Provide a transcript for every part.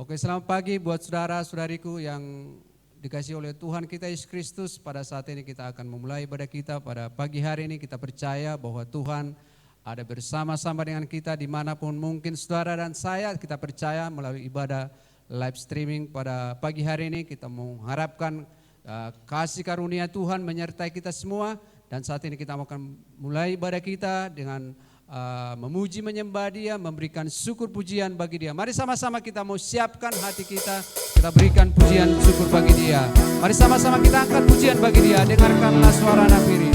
Oke, selamat pagi buat saudara-saudariku yang dikasih oleh Tuhan kita Yesus Kristus. Pada saat ini kita akan memulai ibadah kita. Pada pagi hari ini kita percaya bahwa Tuhan ada bersama-sama dengan kita dimanapun mungkin saudara dan saya. Kita percaya melalui ibadah live streaming pada pagi hari ini kita mengharapkan kasih karunia Tuhan menyertai kita semua. Dan saat ini kita akan mulai ibadah kita dengan memuji, menyembah Dia, memberikan syukur pujian bagi Dia. Mari sama-sama kita mau siapkan hati kita, kita berikan pujian syukur bagi Dia. Mari sama-sama kita angkat pujian bagi Dia. Dengarkanlah suara nafiri.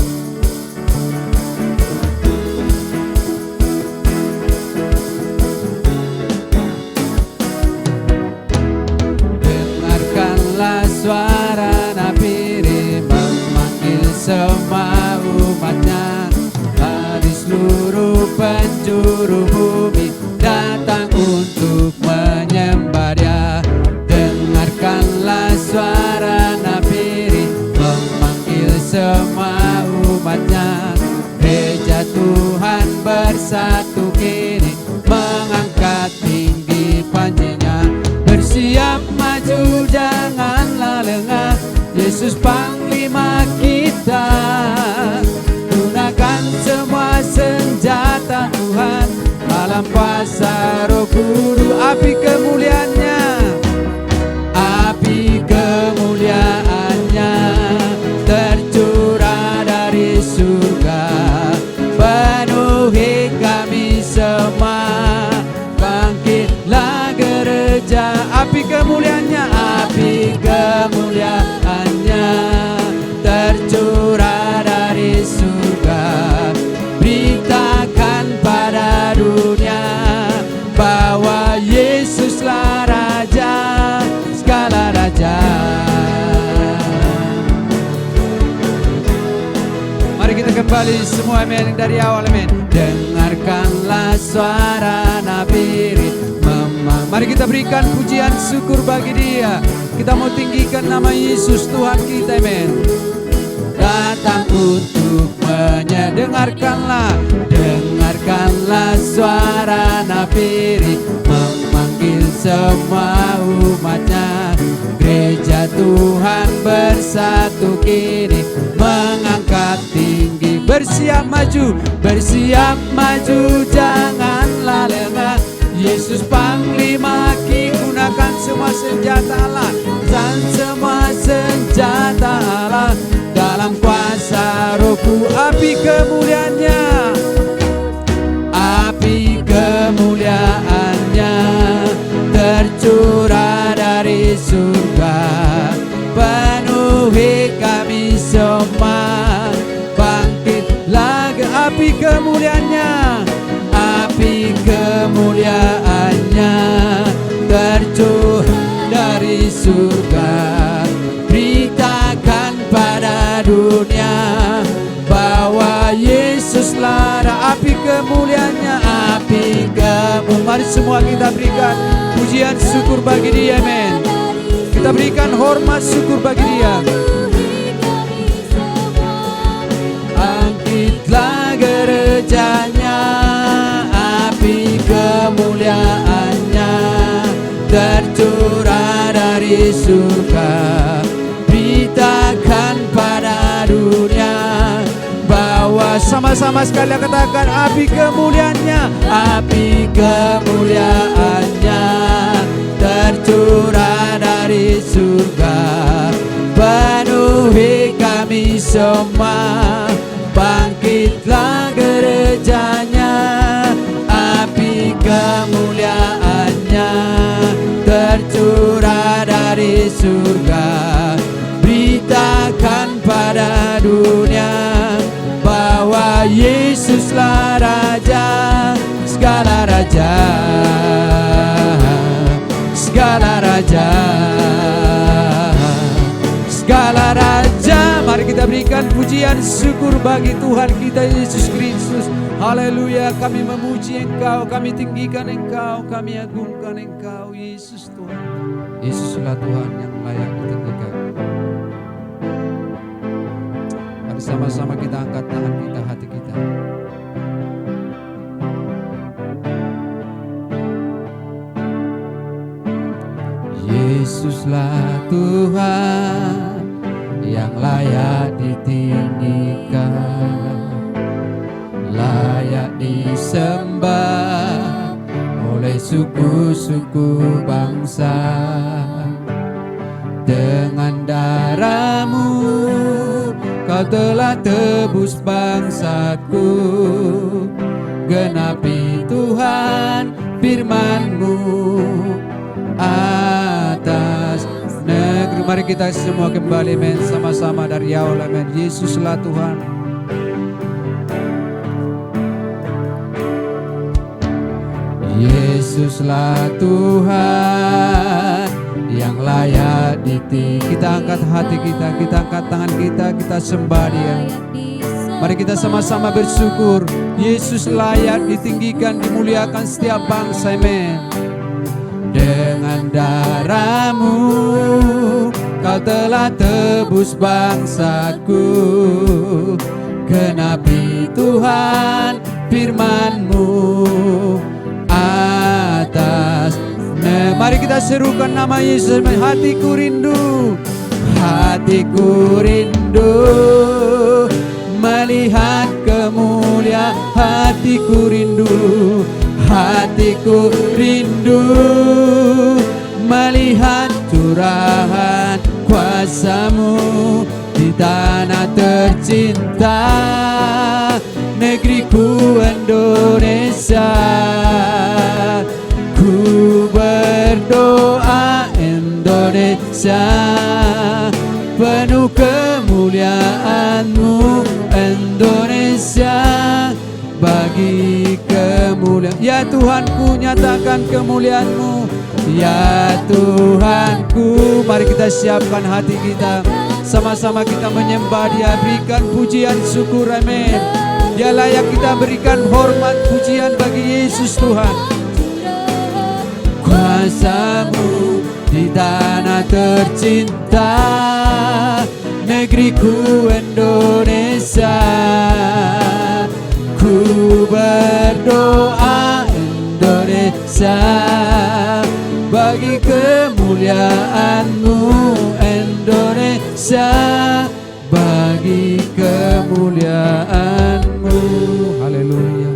Dengarkanlah suara nafiri memanggil semua umatnya. Seluruh penjuru bumi datang untuk menyembah Dia. Dengarkanlah suara nafiri memanggil semua umatnya. Gereja Tuhan bersatu kini mengangkat tinggi panjinya. Bersiap maju janganlah lengah, Yesus Panglima kita. Gunakan semua senjata Tuhan dalam kuasa Roh Kudus. Api kemuliaannya, api kemuliaannya tercurah dari surga, penuhi kami semua. Bangkitlah gereja, api kemuliaannya, api kemuliaannya tercurah dari surga. Beritakan pada dunia bahwa Yesuslah Raja, segala raja. Mari kita kembali semua, amin, dari awal, amin. Dengarkanlah suara nafiri memang. Mari kita berikan pujian syukur bagi Dia. Kita mau tinggikan nama Yesus Tuhan kita, amin. Datang untuk dengarkanlah suara nafiri memanggil semua umatnya. Gereja Tuhan bersatu kini mengangkat tinggi. Bersiap maju janganlah lengah, Yesus Panglima kita. Gunakan semua senjata Allah dan semua senjata Allah dalam kuasa Rohku. Api kemuliaannya, api kemuliaannya tercurah dari surga, penuhi kami semua. Bangkitlah api kemuliaannya, api kemuliaannya tercurah dari surga. Beritakan pada dunia bahwa Yesuslah api kemuliaannya, api kemuliaan. Mari semua kita berikan pujian syukur bagi Dia, amin. Kita berikan hormat syukur bagi Dia. Bangkitlah gerejanya, api kemuliaannya tercurah dari surga. Beritakan pada dunia bahwa, sama-sama sekali katakan, api kemuliaannya, api kemuliaannya tercurah dari surga, penuhi kami semua. Bangkitlah gerejanya, api kemuliaannya tercurah dari surga. Beritakan pada dunia bahwa Yesuslah Raja, segala raja, segala raja, segala raja. Mari kita berikan pujian syukur bagi Tuhan kita Yesus Kristus. Haleluya, kami memuji Engkau, kami tinggikan Engkau, kami agungkan Engkau, Yesus Tuhan. Yesuslah Tuhan yang layak ditinggikan. Mari sama-sama kita angkat tangan kita, hati kita. Yesuslah Tuhan yang layak ditinggikan, layak disembah oleh suku-suku bangsa. Dengan darah-Mu Kau telah tebus bangsaku, genapi Tuhan firman-Mu atas negeri. Mari kita semua kembali sama-sama dari awal. Amin. Yesuslah Tuhan. Yesuslah Tuhan yang layak ditinggikan. Kita angkat hati kita, kita angkat tangan kita, kita sembah Dia. Mari kita sama-sama bersyukur. Yesus layak ditinggikan, dimuliakan setiap bangsa. Amin. Dengan darah-Mu Kau telah tebus bangsaku, genapi Tuhan firman-Mu atas. Mari kita serukan nama Yesus. Hatiku rindu, hatiku rindu melihat kemuliaan. Hatiku rindu, hatiku rindu melihat curahan kuasa-Mu di tanah tercinta, negeriku Indonesia. Ku berdoa Indonesia penuh kemuliaan-Mu, Indonesia bagi kemuliaan. Ya Tuhanku, nyatakan kemuliaan-Mu. Ya Tuhanku, mari kita siapkan hati kita, sama-sama kita menyembah Dia, berikan pujian syukur. Amin. Dia layak kita berikan hormat pujian bagi Yesus Tuhan. Kuasa-Mu di tanah tercinta, negeriku Indonesia. Ku berdoa Indonesia bagi kemuliaan-Mu, Indonesia bagi kemuliaan-Mu. Haleluya.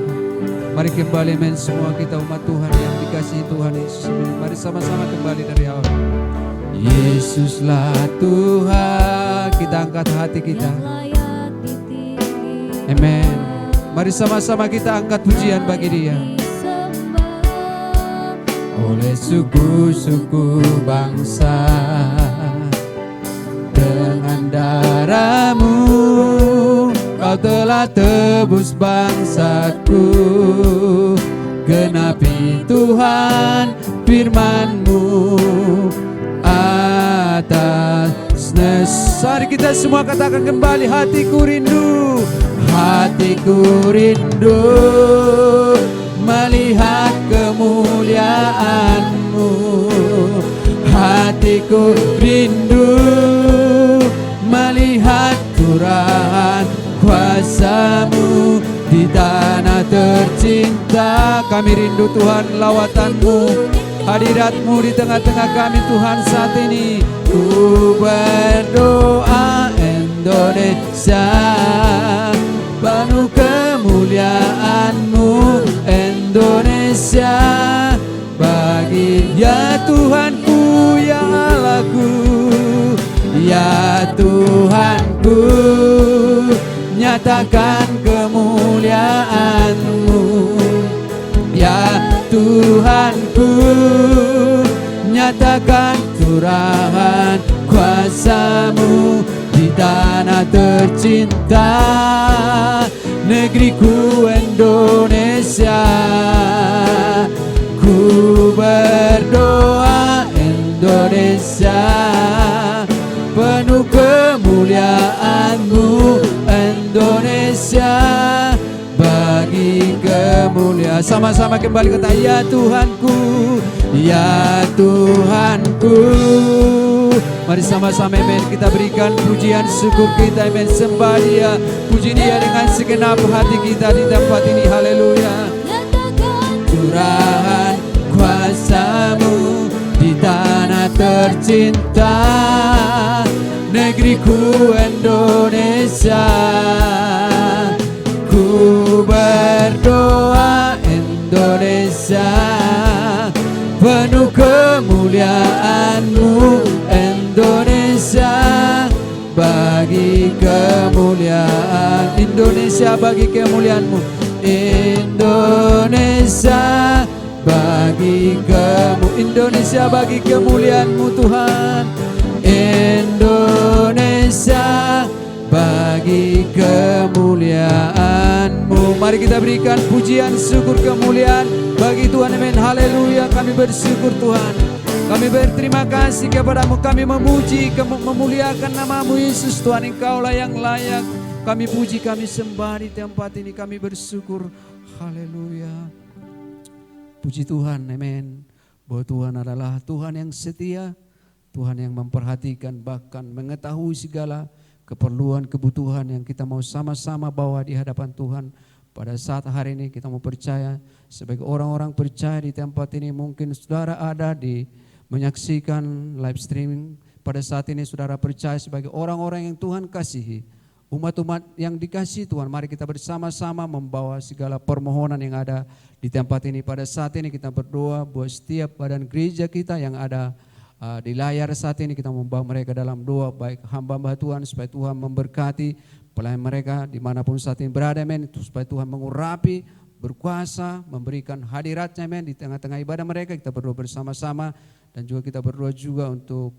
Mari kembali semua kita umat Tuhan yang dikasihi Tuhan Yesus. Mari sama-sama kembali dari awal. Yesuslah Tuhan, kita angkat hati kita. Amin. Mari sama-sama kita angkat pujian bagi Dia. Oleh suku-suku bangsa, dengan darah-Mu Kau telah tebus bangsaku, genapi Tuhan firman-Mu atas. Mari kita semua katakan kembali. Hatiku rindu, hatiku rindu melihat kemuliaan-Mu. Hatiku rindu melihat curahan kuasa-Mu di tanah tercinta. Kami rindu Tuhan lawatan-Mu, hadirat-Mu di tengah-tengah kami Tuhan saat ini. Ku berdoa Indonesia penuh kemuliaan-Mu, Indonesia bagi. Ya Tuhanku, ya Allahku, ya Tuhanku, nyatakan kemuliaan-Mu. Ya Tuhanku, nyatakan curahan kuasa-Mu di tanah tercinta, negeriku Indonesia. Ku berdoa Indonesia penuh kemuliaan-Mu, Indonesia bagi kemuliaan. Sama-sama kembali kata, ya Tuhanku, ya Tuhanku. Mari sama-sama amen, kita berikan pujian syukur kita, amen, sembah Dia, puji Dia dengan segenap hati kita di tempat ini. Haleluya. Curahan kuasa-Mu di tanah tercinta, negeriku Indonesia. Ku berdoa Indonesia, penuh kemuliaan-Mu Indonesia, bagi kemuliaan Indonesia, bagi kemuliaan-Mu Indonesia, bagi Indonesia, bagi kemuliaan-Mu Tuhan. Indonesia, bagi kemuliaan-Mu. Mari kita berikan pujian, syukur, kemuliaan bagi Tuhan. Amin. Haleluya. Kami bersyukur Tuhan. Kami berterima kasih kepada-Mu. Kami memuji, memuliakan nama-Mu Yesus Tuhan. Engkau-lah yang layak. Kami puji, kami sembah di tempat ini. Kami bersyukur. Haleluya. Puji Tuhan. Amin. Bahwa Tuhan adalah Tuhan yang setia. Tuhan yang memperhatikan, bahkan mengetahui segala keperluan, kebutuhan yang kita mau sama-sama bawa di hadapan Tuhan. Pada saat hari ini kita mau percaya sebagai orang-orang percaya di tempat ini. Mungkin saudara ada di menyaksikan live streaming. Pada saat ini saudara percaya sebagai orang-orang yang Tuhan kasihi. Umat-umat yang dikasihi Tuhan, mari kita bersama-sama membawa segala permohonan yang ada di tempat ini. Pada saat ini kita berdoa buat setiap badan gereja kita yang ada di layar saat ini. Kita membawa mereka dalam doa, baik hamba-hamba Tuhan, supaya Tuhan memberkati pelayan mereka dimanapun saat ini berada, amin. Supaya Tuhan mengurapi, berkuasa, memberikan hadiratnya, amin, di tengah-tengah ibadah mereka. Kita berdoa bersama-sama dan juga kita berdoa juga untuk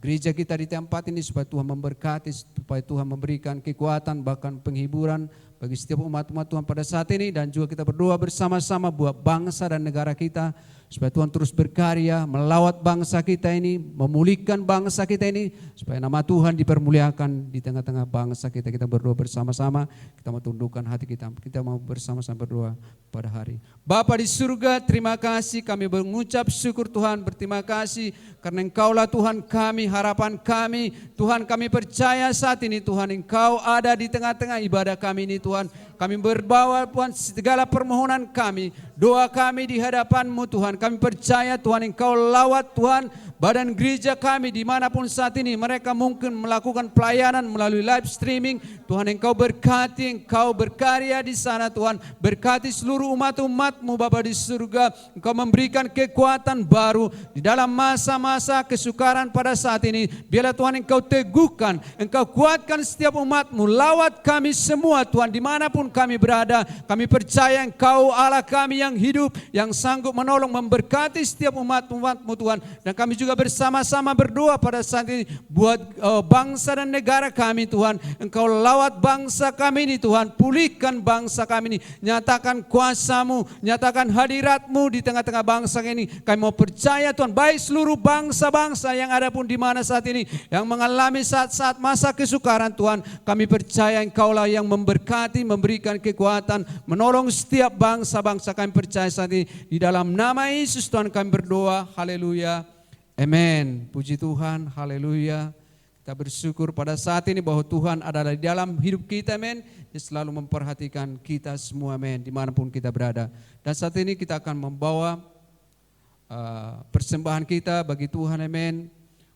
gereja kita di tempat ini, supaya Tuhan memberkati, supaya Tuhan memberikan kekuatan, bahkan penghiburan bagi setiap umat-umat Tuhan pada saat ini. Dan juga kita berdoa bersama-sama buat bangsa dan negara kita, supaya Tuhan terus berkarya melawat bangsa kita ini, memulihkan bangsa kita ini, supaya nama Tuhan dipermuliakan di tengah-tengah bangsa kita. Kita berdoa bersama-sama, kita mau tundukkan hati kita mau bersama-sama berdoa pada hari. Bapa di surga, terima kasih, kami mengucap syukur Tuhan, berterima kasih karena Engkau-lah Tuhan kami, harapan kami. Tuhan, kami percaya saat ini Tuhan, Engkau ada di tengah-tengah ibadah kami ini Tuhan. Kami berbawa Tuhan segala permohonan kami, doa kami di hadapan-Mu Tuhan. Kami percaya Tuhan Engkau lawat Tuhan badan gereja kami dimanapun saat ini. Mereka mungkin melakukan pelayanan melalui live streaming. Tuhan Engkau berkati, Engkau berkarya di sana Tuhan. Berkati seluruh umat-umat-Mu Bapa di surga. Engkau memberikan kekuatan baru di dalam masa-masa kesukaran pada saat ini. Biarlah Tuhan Engkau teguhkan, Engkau kuatkan setiap umat-Mu. Lawat kami semua Tuhan dimanapun kami berada. Kami percaya Engkau Allah kami yang hidup, yang sanggup menolong, memberkati setiap umat-umat-Mu Tuhan. Dan kami juga bersama-sama berdoa pada saat ini buat bangsa dan negara kami Tuhan. Engkau lawat bangsa kami ini Tuhan, pulihkan bangsa kami ini. Nyatakan kuasa-Mu, nyatakan hadirat-Mu di tengah-tengah bangsa ini. Kami mau percaya Tuhan, baik seluruh bangsa-bangsa yang ada pun di mana saat ini, yang mengalami saat-saat masa kesukaran Tuhan. Kami percaya Engkau-lah yang memberkati, memberikan kekuatan, menolong setiap bangsa-bangsa. Kami percaya saat ini di dalam nama Yesus Tuhan kami berdoa. Haleluya. Amen. Puji Tuhan. Haleluya. Kita bersyukur pada saat ini bahwa Tuhan adalah di dalam hidup kita. Amen. Dia selalu memperhatikan kita semua. Amen. Dimanapun kita berada. Dan saat ini kita akan membawa persembahan kita bagi Tuhan. Amen.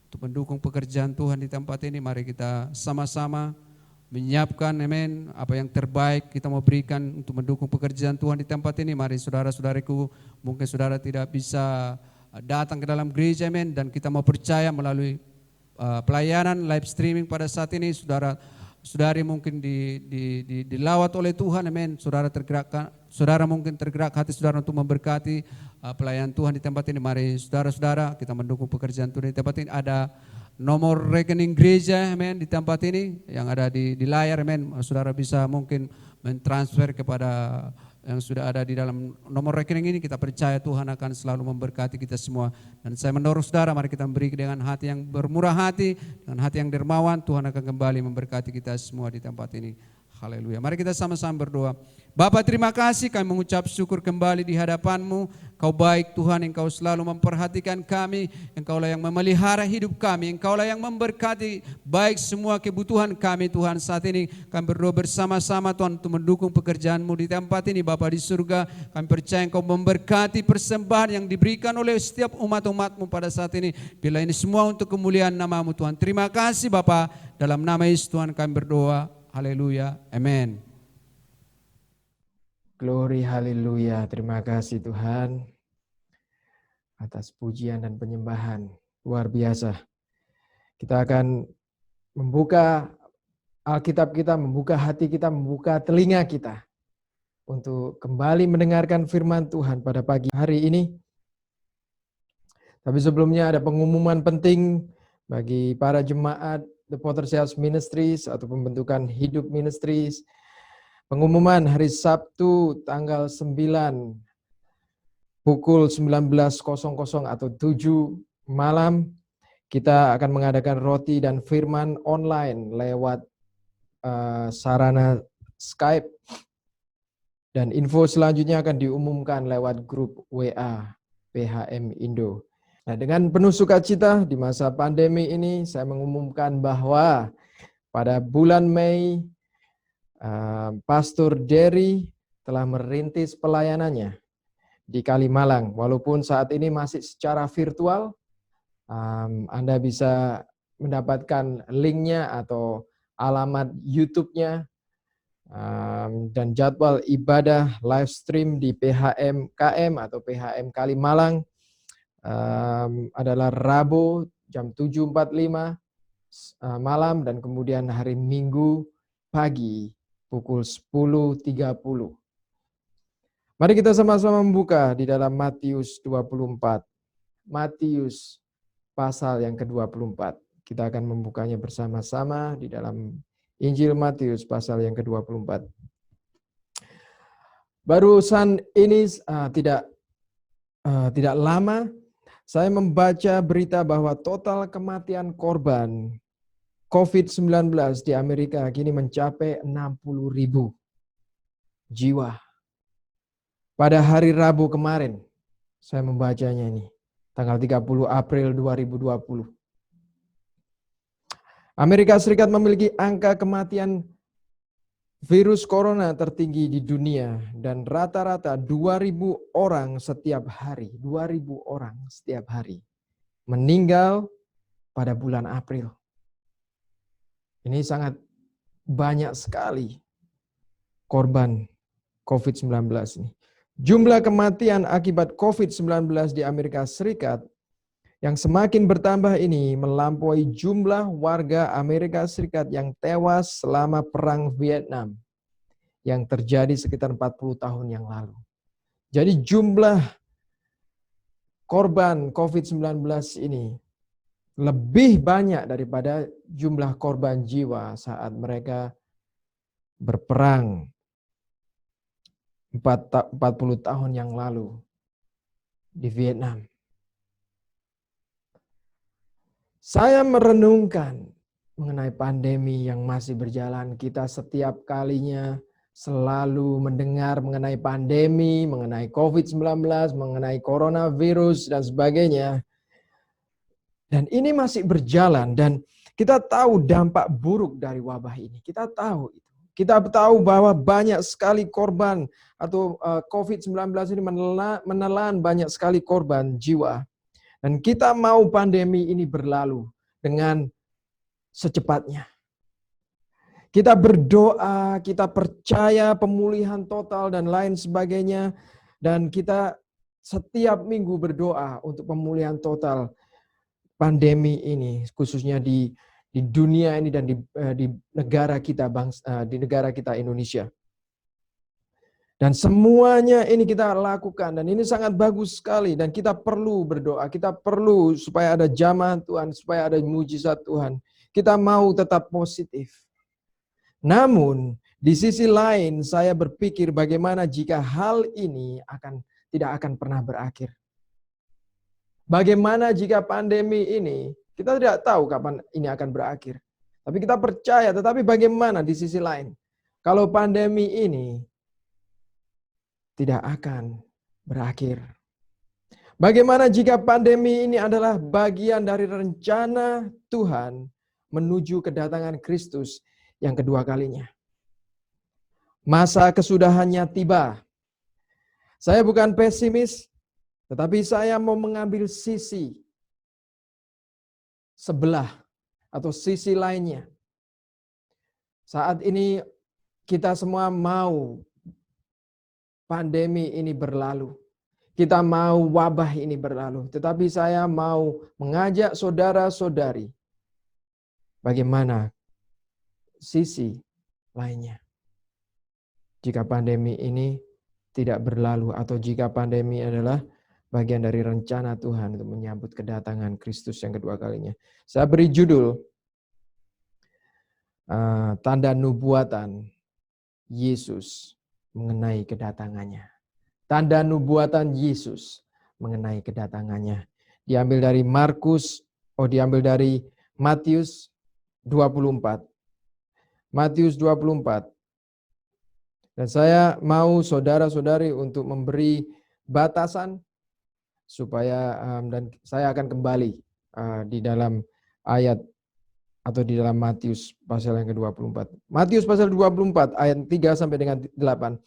Untuk mendukung pekerjaan Tuhan di tempat ini. Mari kita sama-sama menyiapkan, amen, apa yang terbaik kita mau berikan untuk mendukung pekerjaan Tuhan di tempat ini. Mari saudara-saudariku, mungkin saudara tidak bisa datang ke dalam gereja, amen, dan kita mau percaya melalui pelayanan live streaming pada saat ini, saudari mungkin dilawat oleh Tuhan, amen. Saudara mungkin tergerak hati saudara untuk memberkati pelayanan Tuhan di tempat ini. Mari saudara-saudara kita mendukung pekerjaan Tuhan di tempat ini. Ada nomor rekening gereja, amen, di tempat ini yang ada di layar, amen. Saudara bisa mungkin mentransfer kepada yang sudah ada di dalam nomor rekening ini. Kita percaya Tuhan akan selalu memberkati kita semua. Dan saya mendorong saudara, mari kita beri dengan hati yang bermurah hati, dengan hati yang dermawan. Tuhan akan kembali memberkati kita semua di tempat ini. Haleluya. Mari kita sama-sama berdoa. Bapa, terima kasih, kami mengucap syukur kembali di hadapan-Mu. Kau baik Tuhan, Engkau selalu memperhatikan kami. Engkaulah yang memelihara hidup kami. Engkaulah yang memberkati baik semua kebutuhan kami Tuhan. Saat ini kami berdoa bersama-sama Tuhan untuk mendukung pekerjaan-Mu di tempat ini. Bapa di surga, kami percaya Engkau memberkati persembahan yang diberikan oleh setiap umat-umat-Mu pada saat ini. Bila ini semua untuk kemuliaan nama-Mu Tuhan. Terima kasih Bapa. Dalam nama Yesus Tuhan kami berdoa. Haleluya. Amin. Glory, haleluya. Terima kasih Tuhan atas pujian dan penyembahan. Luar biasa. Kita akan membuka Alkitab kita, membuka hati kita, membuka telinga kita untuk kembali mendengarkan firman Tuhan pada pagi hari ini. Tapi sebelumnya ada pengumuman penting bagi para jemaat The Potter's House Ministries atau pembentukan Hidup Ministries. Pengumuman hari Sabtu tanggal 9 pukul 19.00 atau 7 malam kita akan mengadakan roti dan firman online lewat sarana Skype, dan info selanjutnya akan diumumkan lewat grup WA PHM Indo. Nah, dengan penuh sukacita di masa pandemi ini, saya mengumumkan bahwa pada bulan Mei, Pastor Derry telah merintis pelayanannya di Kalimalang. Walaupun saat ini masih secara virtual, Anda bisa mendapatkan linknya atau alamat YouTube-nya dan jadwal ibadah live stream di PHM KM atau PHM Kalimalang. Adalah Rabu jam 7.45 malam dan kemudian hari Minggu pagi pukul 10.30. Mari kita sama-sama membuka di dalam Matius 24. Matius pasal yang ke-24. Kita akan membukanya bersama-sama di dalam Injil Matius pasal yang ke-24. Barusan ini tidak lama saya membaca berita bahwa total kematian korban COVID-19 di Amerika kini mencapai 60.000 jiwa. Pada hari Rabu kemarin, saya membacanya ini, tanggal 30 April 2020. Amerika Serikat memiliki angka kematian virus corona tertinggi di dunia dan rata-rata 2.000 orang setiap hari. 2.000 orang setiap hari meninggal pada bulan April. Ini sangat banyak sekali korban COVID-19 ini. Jumlah kematian akibat COVID-19 di Amerika Serikat yang semakin bertambah ini melampaui jumlah warga Amerika Serikat yang tewas selama Perang Vietnam yang terjadi sekitar 40 tahun yang lalu. Jadi jumlah korban COVID-19 ini lebih banyak daripada jumlah korban jiwa saat mereka berperang 40 tahun yang lalu di Vietnam. Saya merenungkan mengenai pandemi yang masih berjalan. Kita setiap kalinya selalu mendengar mengenai pandemi, mengenai COVID-19, mengenai coronavirus dan sebagainya. Dan ini masih berjalan dan kita tahu dampak buruk dari wabah ini. Kita tahu itu. Kita tahu bahwa banyak sekali korban atau COVID-19 ini menelan banyak sekali korban jiwa. Dan kita mau pandemi ini berlalu dengan secepatnya. Kita berdoa, kita percaya pemulihan total dan lain sebagainya. Dan kita setiap minggu berdoa untuk pemulihan total pandemi ini, khususnya di dunia ini dan di negara kita, di negara kita Indonesia. Dan semuanya ini kita lakukan dan ini sangat bagus sekali dan kita perlu berdoa, kita perlu supaya ada jamaah Tuhan, supaya ada mujizat Tuhan. Kita mau tetap positif. Namun di sisi lain saya berpikir bagaimana jika hal ini tidak akan pernah berakhir. Bagaimana jika pandemi ini, kita tidak tahu kapan ini akan berakhir. Tapi kita percaya, tetapi bagaimana di sisi lain? kalau pandemi ini tidak akan berakhir? Bagaimana jika pandemi ini adalah bagian dari rencana Tuhan menuju kedatangan Kristus yang kedua kalinya? Masa kesudahannya tiba. Saya bukan pesimis, tetapi saya mau mengambil sisi sebelah atau sisi lainnya. Saat ini kita semua mau pandemi ini berlalu. Kita mau wabah ini berlalu. Tetapi saya mau mengajak saudara-saudari bagaimana sisi lainnya. Jika pandemi ini tidak berlalu atau jika pandemi adalah bagian dari rencana Tuhan untuk menyambut kedatangan Kristus yang kedua kalinya. Saya beri judul tanda nubuatan Yesus mengenai kedatangannya. Tanda nubuatan Yesus mengenai kedatangannya. Diambil dari diambil dari Matius 24. Matius 24. Dan saya mau saudara-saudari untuk memberi batasan supaya dan saya akan kembali di dalam ayat atau di dalam Matius pasal yang ke-24. Matius pasal 24 ayat 3 sampai dengan 8.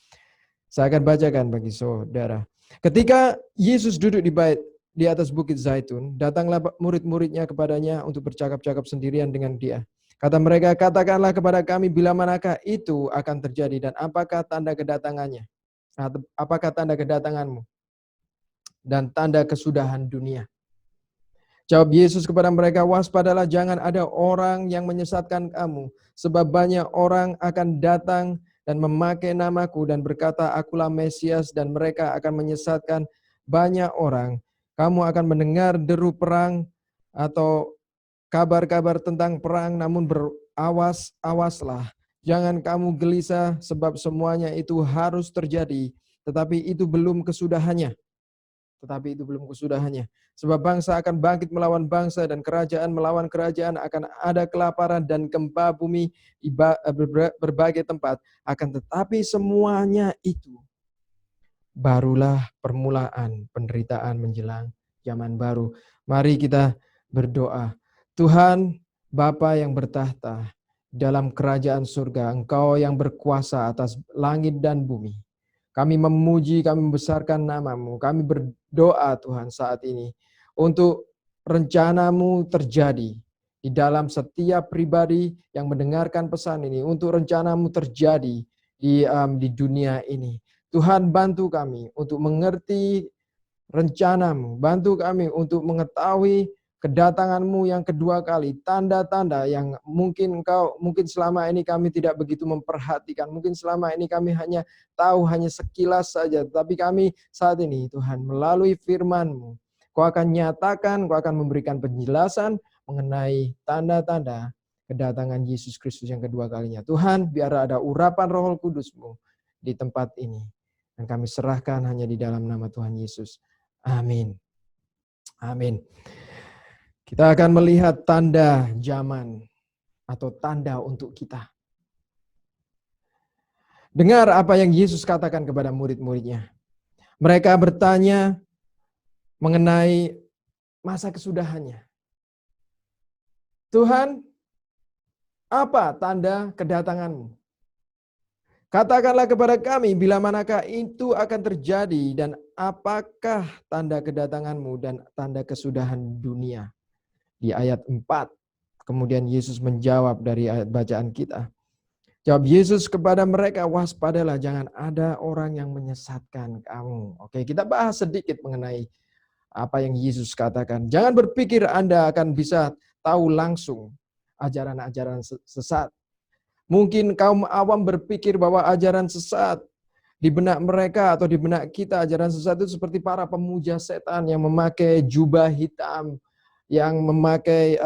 Saya akan bacakan bagi saudara. Ketika Yesus duduk di atas bukit Zaitun, datanglah murid-muridnya kepadanya untuk bercakap-cakap sendirian dengan dia. Kata mereka, katakanlah kepada kami bila manakah itu akan terjadi dan apakah tanda kedatangannya? Apakah tanda kedatanganmu? Dan tanda kesudahan dunia. Jawab Yesus kepada mereka, waspadalah jangan ada orang yang menyesatkan kamu, sebab banyak orang akan datang dan memakai namaku dan berkata, akulah Mesias, dan mereka akan menyesatkan banyak orang. Kamu akan mendengar deru perang atau kabar-kabar tentang perang, namun awaslah. Jangan kamu gelisah, sebab semuanya itu harus terjadi, tetapi itu belum kesudahannya. Sebab bangsa akan bangkit melawan bangsa dan kerajaan melawan kerajaan, akan ada kelaparan dan gempa bumi di berbagai tempat. Akan tetapi semuanya itu barulah permulaan penderitaan menjelang zaman baru. Mari kita berdoa. Tuhan Bapa yang bertahta dalam kerajaan surga, Engkau yang berkuasa atas langit dan bumi. Kami memuji, kami membesarkan nama-Mu. Kami berdoa Tuhan saat ini untuk rencana-Mu terjadi di dalam setiap pribadi yang mendengarkan pesan ini. Untuk rencana-Mu terjadi di dunia ini. Tuhan bantu kami untuk mengerti rencana-Mu. Bantu kami untuk mengetahui kedatangan-Mu yang kedua kali, tanda-tanda yang mungkin selama ini kami tidak begitu memperhatikan. Mungkin selama ini kami hanya tahu hanya sekilas saja. Tapi kami saat ini Tuhan melalui firman-Mu, Kau akan nyatakan, Kau akan memberikan penjelasan mengenai tanda-tanda kedatangan Yesus Kristus yang kedua kalinya. Tuhan, biar ada urapan Roh Kudus-Mu di tempat ini. Dan kami serahkan hanya di dalam nama Tuhan Yesus. Amin. Amin. Kita akan melihat tanda zaman atau tanda untuk kita. Dengar apa yang Yesus katakan kepada murid-muridnya. Mereka bertanya mengenai masa kesudahannya. Tuhan, apa tanda kedatangan-Mu? Katakanlah kepada kami bila manakah itu akan terjadi dan apakah tanda kedatangan-Mu dan tanda kesudahan dunia. Di ayat 4, kemudian Yesus menjawab dari ayat bacaan kita. Jawab Yesus kepada mereka, waspadalah jangan ada orang yang menyesatkan kamu. Oke, kita bahas sedikit mengenai apa yang Yesus katakan. Jangan berpikir Anda akan bisa tahu langsung ajaran-ajaran sesat. Mungkin kaum awam berpikir bahwa ajaran sesat di benak mereka atau di benak kita, ajaran sesat itu seperti para pemuja setan yang memakai jubah hitam, yang memakai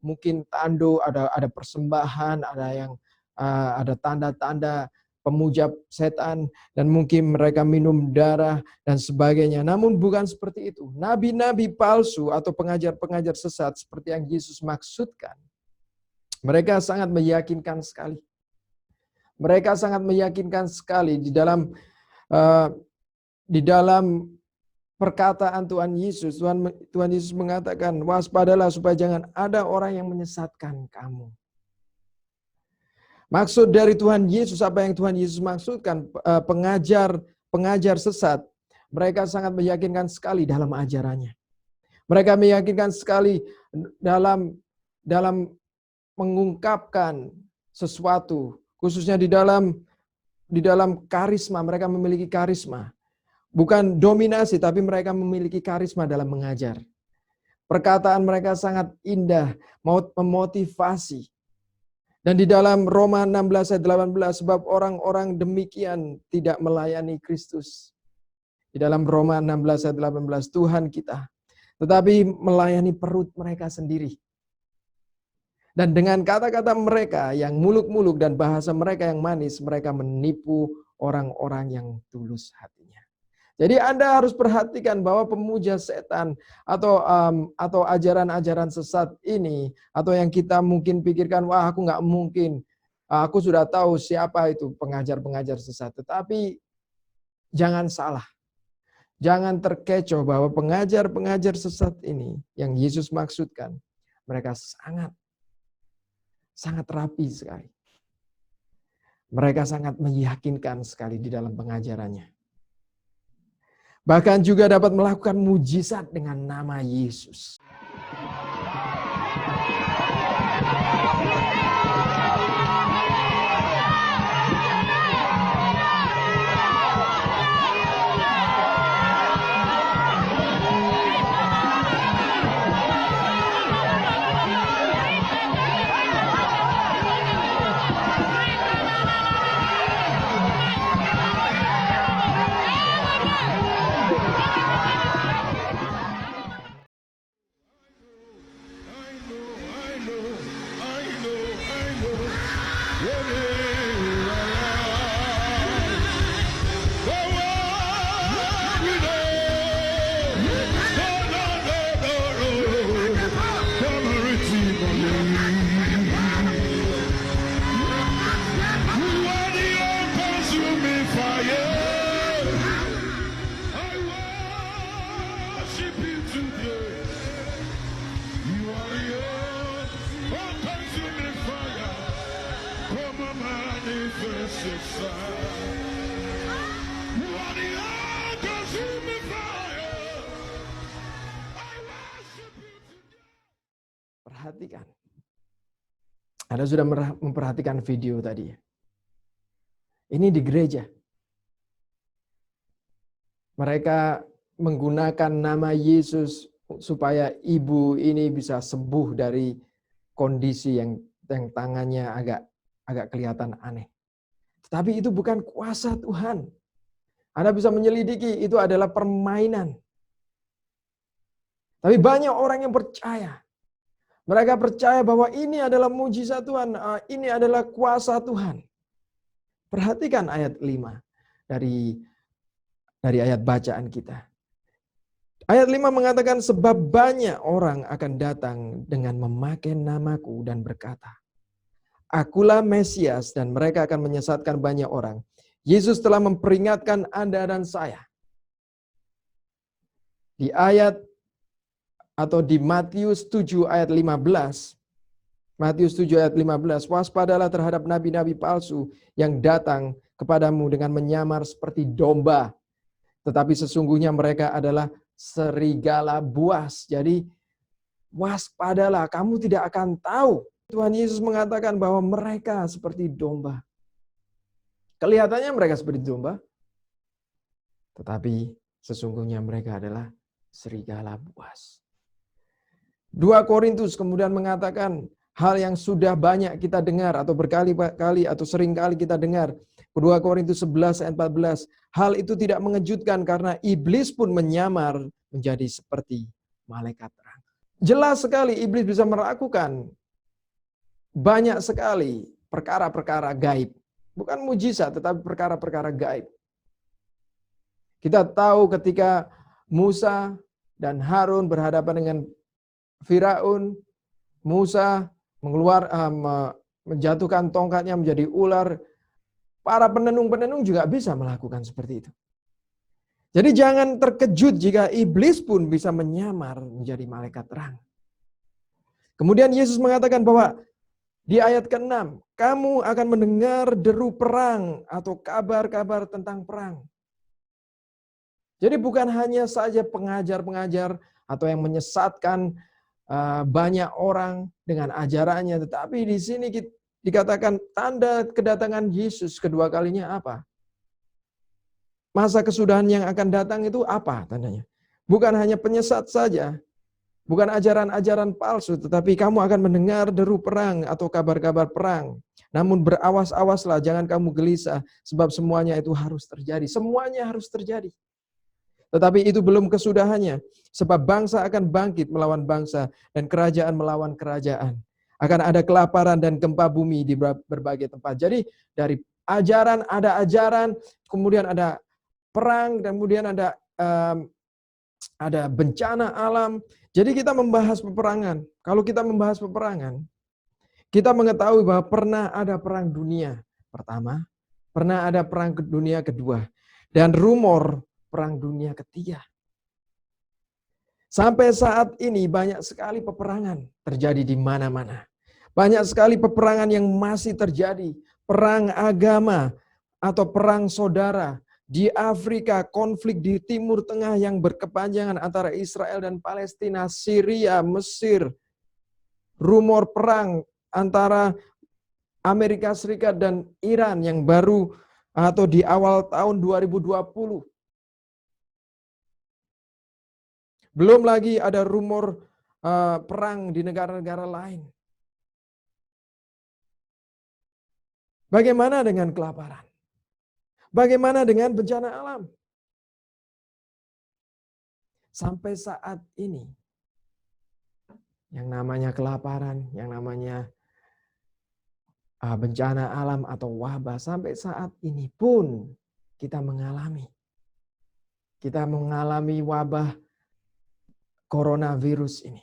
mungkin tanduk, ada persembahan, ada tanda-tanda pemuja setan, dan mungkin mereka minum darah dan sebagainya. Namun bukan seperti itu. Nabi-nabi palsu atau pengajar-pengajar sesat seperti yang Yesus maksudkan, mereka sangat meyakinkan sekali. Mereka sangat meyakinkan sekali di dalam perkataan Tuhan Yesus. Tuhan Yesus mengatakan, waspadalah supaya jangan ada orang yang menyesatkan kamu. Maksud dari Tuhan Yesus, apa yang Tuhan Yesus maksudkan, pengajar sesat, mereka sangat meyakinkan sekali dalam ajarannya. Mereka meyakinkan sekali dalam mengungkapkan sesuatu, khususnya di dalam karisma. Mereka memiliki karisma. Bukan dominasi, tapi mereka memiliki karisma dalam mengajar. Perkataan mereka sangat indah, memotivasi. Dan di dalam Roma 16 ayat 18, sebab orang-orang demikian tidak melayani Kristus. Di dalam Roma 16 ayat 18, Tuhan kita, tetapi melayani perut mereka sendiri. Dan dengan kata-kata mereka yang muluk-muluk dan bahasa mereka yang manis, mereka menipu orang-orang yang tulus hatinya. Jadi Anda harus perhatikan bahwa pemuja setan atau ajaran-ajaran sesat ini, atau yang kita mungkin pikirkan, wah aku nggak mungkin, aku sudah tahu siapa itu pengajar-pengajar sesat. Tetapi jangan salah, jangan terkecoh bahwa pengajar-pengajar sesat ini yang Yesus maksudkan, mereka sangat rapi sekali. Mereka sangat meyakinkan sekali di dalam pengajarannya. Bahkan juga dapat melakukan mujizat dengan nama Yesus. Perhatikan. Anda sudah memperhatikan video tadi. Ini di gereja. Mereka menggunakan nama Yesus supaya ibu ini bisa sembuh dari kondisi yang tangannya agak kelihatan aneh. Tetapi itu bukan kuasa Tuhan. Anda bisa menyelidiki, itu adalah permainan. Tapi banyak orang yang percaya. Mereka percaya bahwa ini adalah mujizat Tuhan, ini adalah kuasa Tuhan. Perhatikan ayat 5 dari ayat bacaan kita. Ayat 5 mengatakan, sebab banyak orang akan datang dengan memakai namaku dan berkata, akulah Mesias, dan mereka akan menyesatkan banyak orang. Yesus telah memperingatkan Anda dan saya. Di Matius 7 ayat 15. Matius 7 ayat 15. Waspadalah terhadap nabi-nabi palsu yang datang kepadamu dengan menyamar seperti domba. Tetapi sesungguhnya mereka adalah serigala buas. Jadi waspadalah, kamu tidak akan tahu. Tuhan Yesus mengatakan bahwa mereka seperti domba. Kelihatannya mereka seperti domba. Tetapi sesungguhnya mereka adalah serigala buas. 2 Korintus kemudian mengatakan hal yang sudah banyak kita dengar atau berkali-kali atau seringkali kita dengar. 2 Korintus 11 ayat 14. Hal itu tidak mengejutkan karena iblis pun menyamar menjadi seperti malaikat terang. Jelas sekali iblis bisa melakukan banyak sekali perkara-perkara gaib. Bukan mujizat tetapi perkara-perkara gaib. Kita tahu ketika Musa dan Harun berhadapan dengan Firaun, Musa menjatuhkan tongkatnya menjadi ular, Para penenung-penenung juga bisa melakukan seperti itu. Jadi jangan terkejut jika iblis pun bisa menyamar menjadi malaikat terang. Kemudian Yesus mengatakan bahwa di ayat ke-6, kamu akan mendengar deru perang atau kabar-kabar tentang perang. Jadi bukan hanya saja pengajar-pengajar atau yang menyesatkan banyak orang dengan ajarannya, tetapi di sini dikatakan tanda kedatangan Yesus kedua kalinya apa? Masa kesudahan yang akan datang itu apa tandanya? Bukan hanya penyesat saja, bukan ajaran-ajaran palsu, tetapi kamu akan mendengar deru perang atau kabar-kabar perang. Namun berawas-awaslah, jangan kamu gelisah, sebab semuanya itu harus terjadi. Semuanya harus terjadi. Tetapi itu belum kesudahannya, sebab bangsa akan bangkit melawan bangsa dan kerajaan melawan kerajaan. Akan ada kelaparan dan gempa bumi di berbagai tempat. Jadi dari ada ajaran, kemudian ada perang, kemudian ada bencana alam. Jadi kita membahas peperangan. Kalau kita membahas peperangan, kita mengetahui bahwa pernah ada perang dunia pertama, pernah ada perang dunia kedua, dan rumor perang dunia ketiga. Sampai saat ini banyak sekali peperangan terjadi di mana-mana. Banyak sekali peperangan yang masih terjadi. Perang agama atau perang saudara. Di Afrika, konflik di Timur Tengah yang berkepanjangan antara Israel dan Palestina, Syria, Mesir. Rumor perang antara Amerika Serikat dan Iran yang baru atau di awal tahun 2020. Belum lagi ada rumor perang di negara-negara lain. Bagaimana dengan kelaparan? Bagaimana dengan bencana alam? Sampai saat ini, yang namanya kelaparan, yang namanya bencana alam atau wabah, sampai saat ini pun kita mengalami. Kita mengalami wabah coronavirus ini.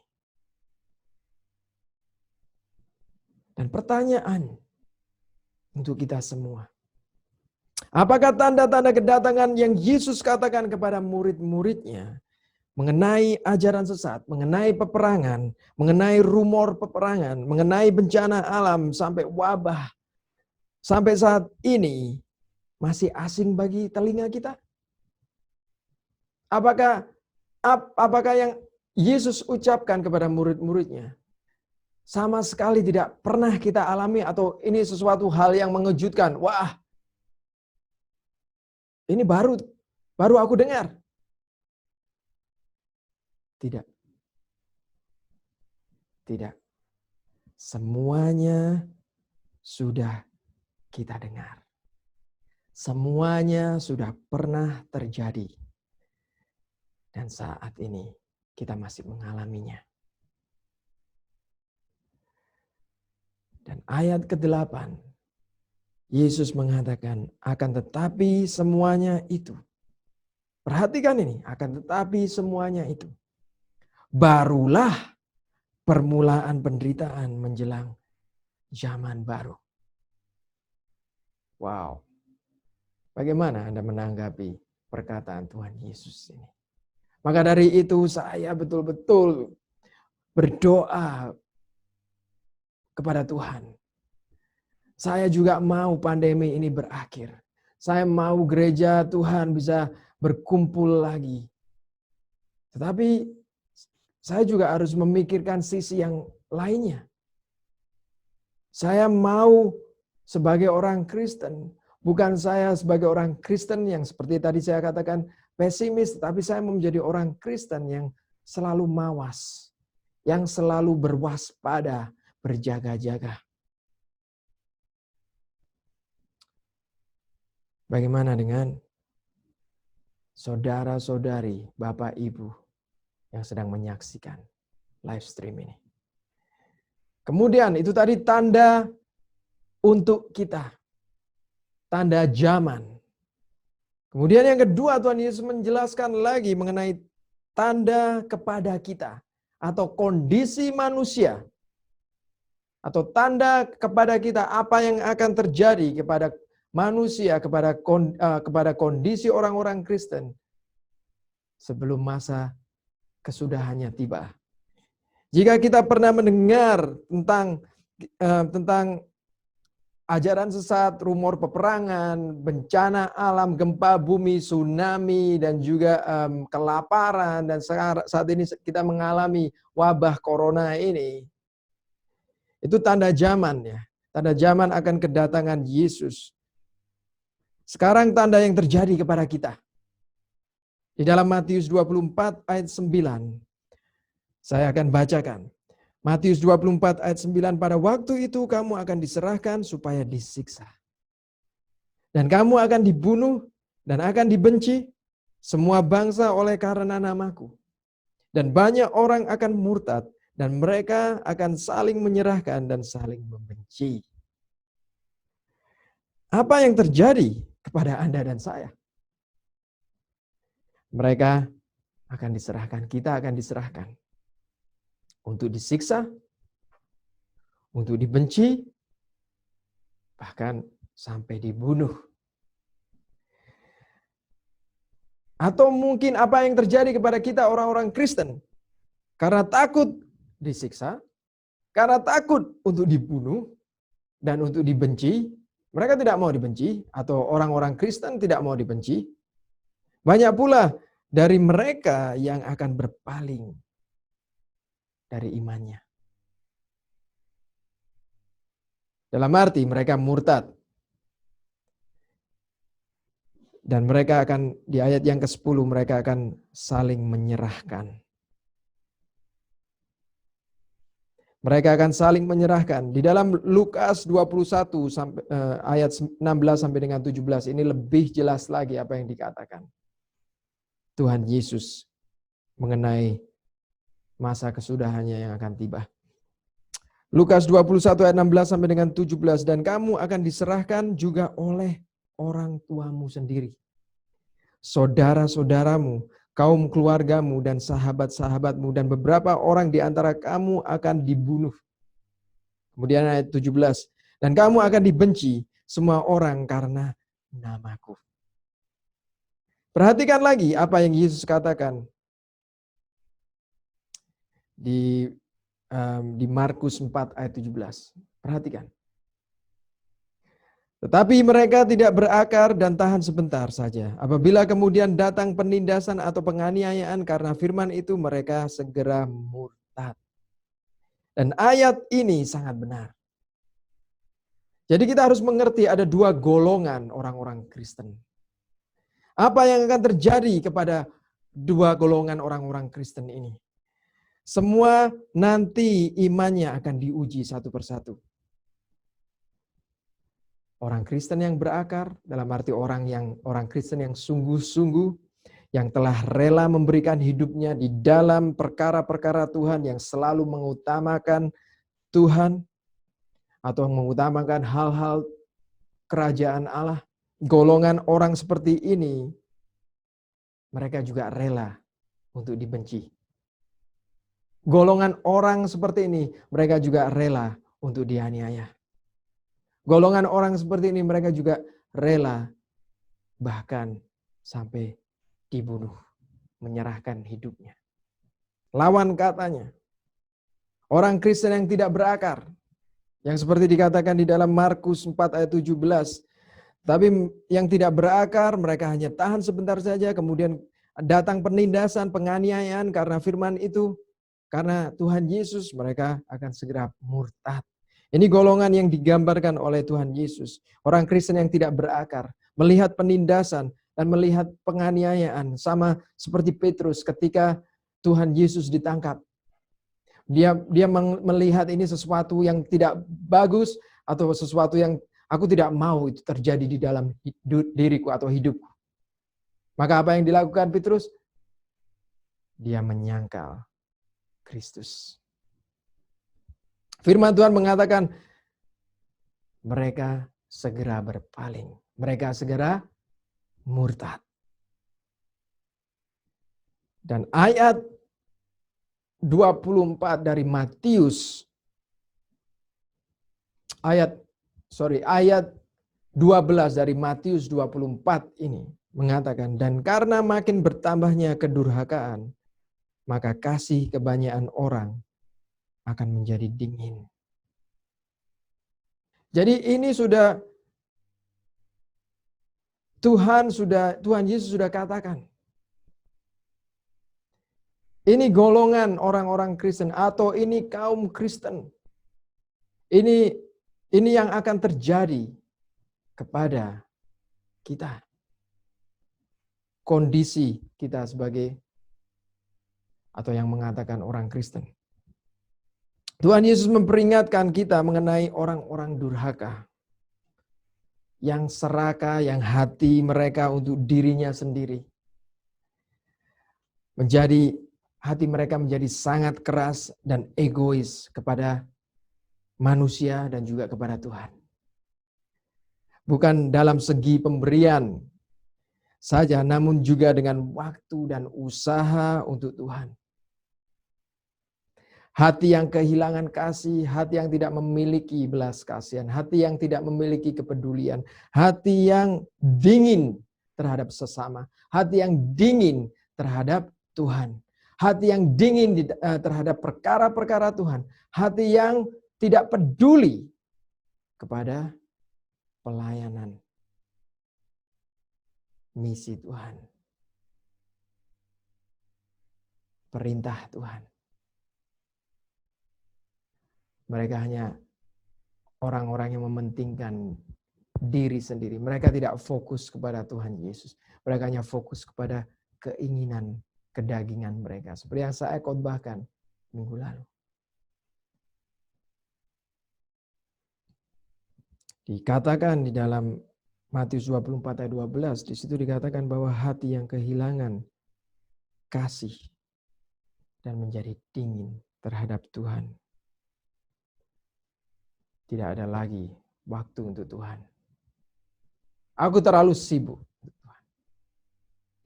Dan pertanyaan untuk kita semua. Apakah tanda-tanda kedatangan yang Yesus katakan kepada murid-muridnya mengenai ajaran sesat, mengenai peperangan, mengenai rumor peperangan, mengenai bencana alam sampai wabah, sampai saat ini masih asing bagi telinga kita? Apakah yang Yesus ucapkan kepada murid-muridnya sama sekali tidak pernah kita alami atau ini sesuatu hal yang mengejutkan? Wah, ini baru aku dengar. Tidak. Tidak. Semuanya sudah kita dengar. Semuanya sudah pernah terjadi. Dan saat ini kita masih mengalaminya. Dan ayat ke-8, Yesus mengatakan, akan tetapi semuanya itu. Perhatikan ini, akan tetapi semuanya itu. Barulah permulaan penderitaan menjelang zaman baru. Wow. Bagaimana Anda menanggapi perkataan Tuhan Yesus ini? Maka dari itu saya betul-betul berdoa kepada Tuhan. Saya juga mau pandemi ini berakhir. Saya mau gereja Tuhan bisa berkumpul lagi. Tetapi saya juga harus memikirkan sisi yang lainnya. Saya mau sebagai orang Kristen, bukan saya sebagai orang Kristen yang seperti tadi saya katakan pesimis, tetapi saya mau menjadi orang Kristen yang selalu mawas, yang selalu berwaspada, berjaga-jaga. Bagaimana dengan saudara-saudari, Bapak Ibu yang sedang menyaksikan live stream ini? Kemudian itu tadi tanda untuk kita. Tanda zaman. Kemudian yang kedua Tuhan Yesus menjelaskan lagi mengenai tanda kepada kita. Atau kondisi manusia. Atau tanda kepada kita apa yang akan terjadi kepada manusia kepada kondisi orang-orang Kristen sebelum masa kesudahannya tiba. Jika kita pernah mendengar tentang ajaran sesat, rumor peperangan, bencana alam, gempa bumi, tsunami, dan juga kelaparan, dan saat ini kita mengalami wabah corona ini, itu tanda zaman ya. Tanda zaman akan kedatangan Yesus. Sekarang tanda yang terjadi kepada kita. Di dalam Matius 24 ayat 9. Saya akan bacakan. Matius 24 ayat 9, pada waktu itu kamu akan diserahkan supaya disiksa. Dan kamu akan dibunuh dan akan dibenci semua bangsa oleh karena namaku. Dan banyak orang akan murtad dan mereka akan saling menyerahkan dan saling membenci. Apa yang terjadi kepada Anda dan saya? Mereka akan diserahkan, kita akan diserahkan. Untuk disiksa, untuk dibenci, bahkan sampai dibunuh. Atau mungkin apa yang terjadi kepada kita orang-orang Kristen, karena takut disiksa, karena takut untuk dibunuh, dan untuk dibenci, mereka tidak mau dibenci, atau orang-orang Kristen tidak mau dibenci. Banyak pula dari mereka yang akan berpaling dari imannya. Dalam arti mereka murtad. Dan mereka akan, di ayat yang ke-10, mereka akan saling menyerahkan. Mereka akan saling menyerahkan. Di dalam Lukas 21 ayat 16 sampai dengan 17 ini lebih jelas lagi apa yang dikatakan Tuhan Yesus mengenai masa kesudahannya yang akan tiba. Lukas 21 ayat 16 sampai dengan 17, dan kamu akan diserahkan juga oleh orang tuamu sendiri, saudara-saudaramu, kaum keluargamu, dan sahabat-sahabatmu, dan beberapa orang di antara kamu akan dibunuh. Kemudian ayat 17, dan kamu akan dibenci semua orang karena namaku. Perhatikan lagi apa yang Yesus katakan di Markus 4 ayat 17. Perhatikan. Tetapi mereka tidak berakar dan tahan sebentar saja. Apabila kemudian datang penindasan atau penganiayaan karena firman itu, mereka segera murtad. Dan ayat ini sangat benar. Jadi kita harus mengerti ada dua golongan orang-orang Kristen. Apa yang akan terjadi kepada dua golongan orang-orang Kristen ini? Semua nanti imannya akan diuji satu persatu. Orang Kristen yang berakar, dalam arti orang Kristen yang sungguh-sungguh, yang telah rela memberikan hidupnya di dalam perkara-perkara Tuhan, yang selalu mengutamakan Tuhan atau mengutamakan hal-hal kerajaan Allah. Golongan orang seperti ini, mereka juga rela untuk dibenci. Golongan orang seperti ini, mereka juga rela untuk dianiaya. Golongan orang seperti ini, mereka juga rela bahkan sampai dibunuh, menyerahkan hidupnya. Lawan katanya, orang Kristen yang tidak berakar, yang seperti dikatakan di dalam Markus 4 ayat 17, tapi yang tidak berakar, mereka hanya tahan sebentar saja, kemudian datang penindasan, penganiayaan karena firman itu, karena Tuhan Yesus, mereka akan segera murtad. Ini golongan yang digambarkan oleh Tuhan Yesus. Orang Kristen yang tidak berakar, melihat penindasan dan melihat penganiayaan, sama seperti Petrus ketika Tuhan Yesus ditangkap. Dia melihat ini sesuatu yang tidak bagus, atau sesuatu yang aku tidak mau itu terjadi di dalam diriku atau hidupku. Maka apa yang dilakukan Petrus? Dia menyangkal Kristus. Firman Tuhan mengatakan mereka segera berpaling. Mereka segera murtad. Dan ayat 24 dari Matius ayat 12 dari Matius 24 ini mengatakan, dan karena makin bertambahnya kedurhakaan, maka kasih kebanyakan orang akan menjadi dingin. Jadi ini sudah Tuhan Yesus sudah katakan. Ini golongan orang-orang Kristen atau ini kaum Kristen. Ini yang akan terjadi kepada kita. Kondisi kita sebagai atau yang mengatakan orang Kristen. Tuhan Yesus memperingatkan kita mengenai orang-orang durhaka. Yang serakah, yang hati mereka untuk dirinya sendiri. Hati mereka menjadi sangat keras dan egois kepada manusia dan juga kepada Tuhan. Bukan dalam segi pemberian saja, namun juga dengan waktu dan usaha untuk Tuhan. Hati yang kehilangan kasih, hati yang tidak memiliki belas kasihan, hati yang tidak memiliki kepedulian, hati yang dingin terhadap sesama, hati yang dingin terhadap Tuhan, hati yang dingin terhadap perkara-perkara Tuhan, hati yang tidak peduli kepada pelayanan misi Tuhan, perintah Tuhan. Mereka hanya orang-orang yang mementingkan diri sendiri. Mereka tidak fokus kepada Tuhan Yesus. Mereka hanya fokus kepada keinginan, kedagingan mereka. Seperti yang saya khotbahkan minggu lalu. Dikatakan di dalam Matius 24 ayat 12, di situ dikatakan bahwa hati yang kehilangan kasih dan menjadi dingin terhadap Tuhan. Tidak ada lagi waktu untuk Tuhan. Aku terlalu sibuk untuk Tuhan.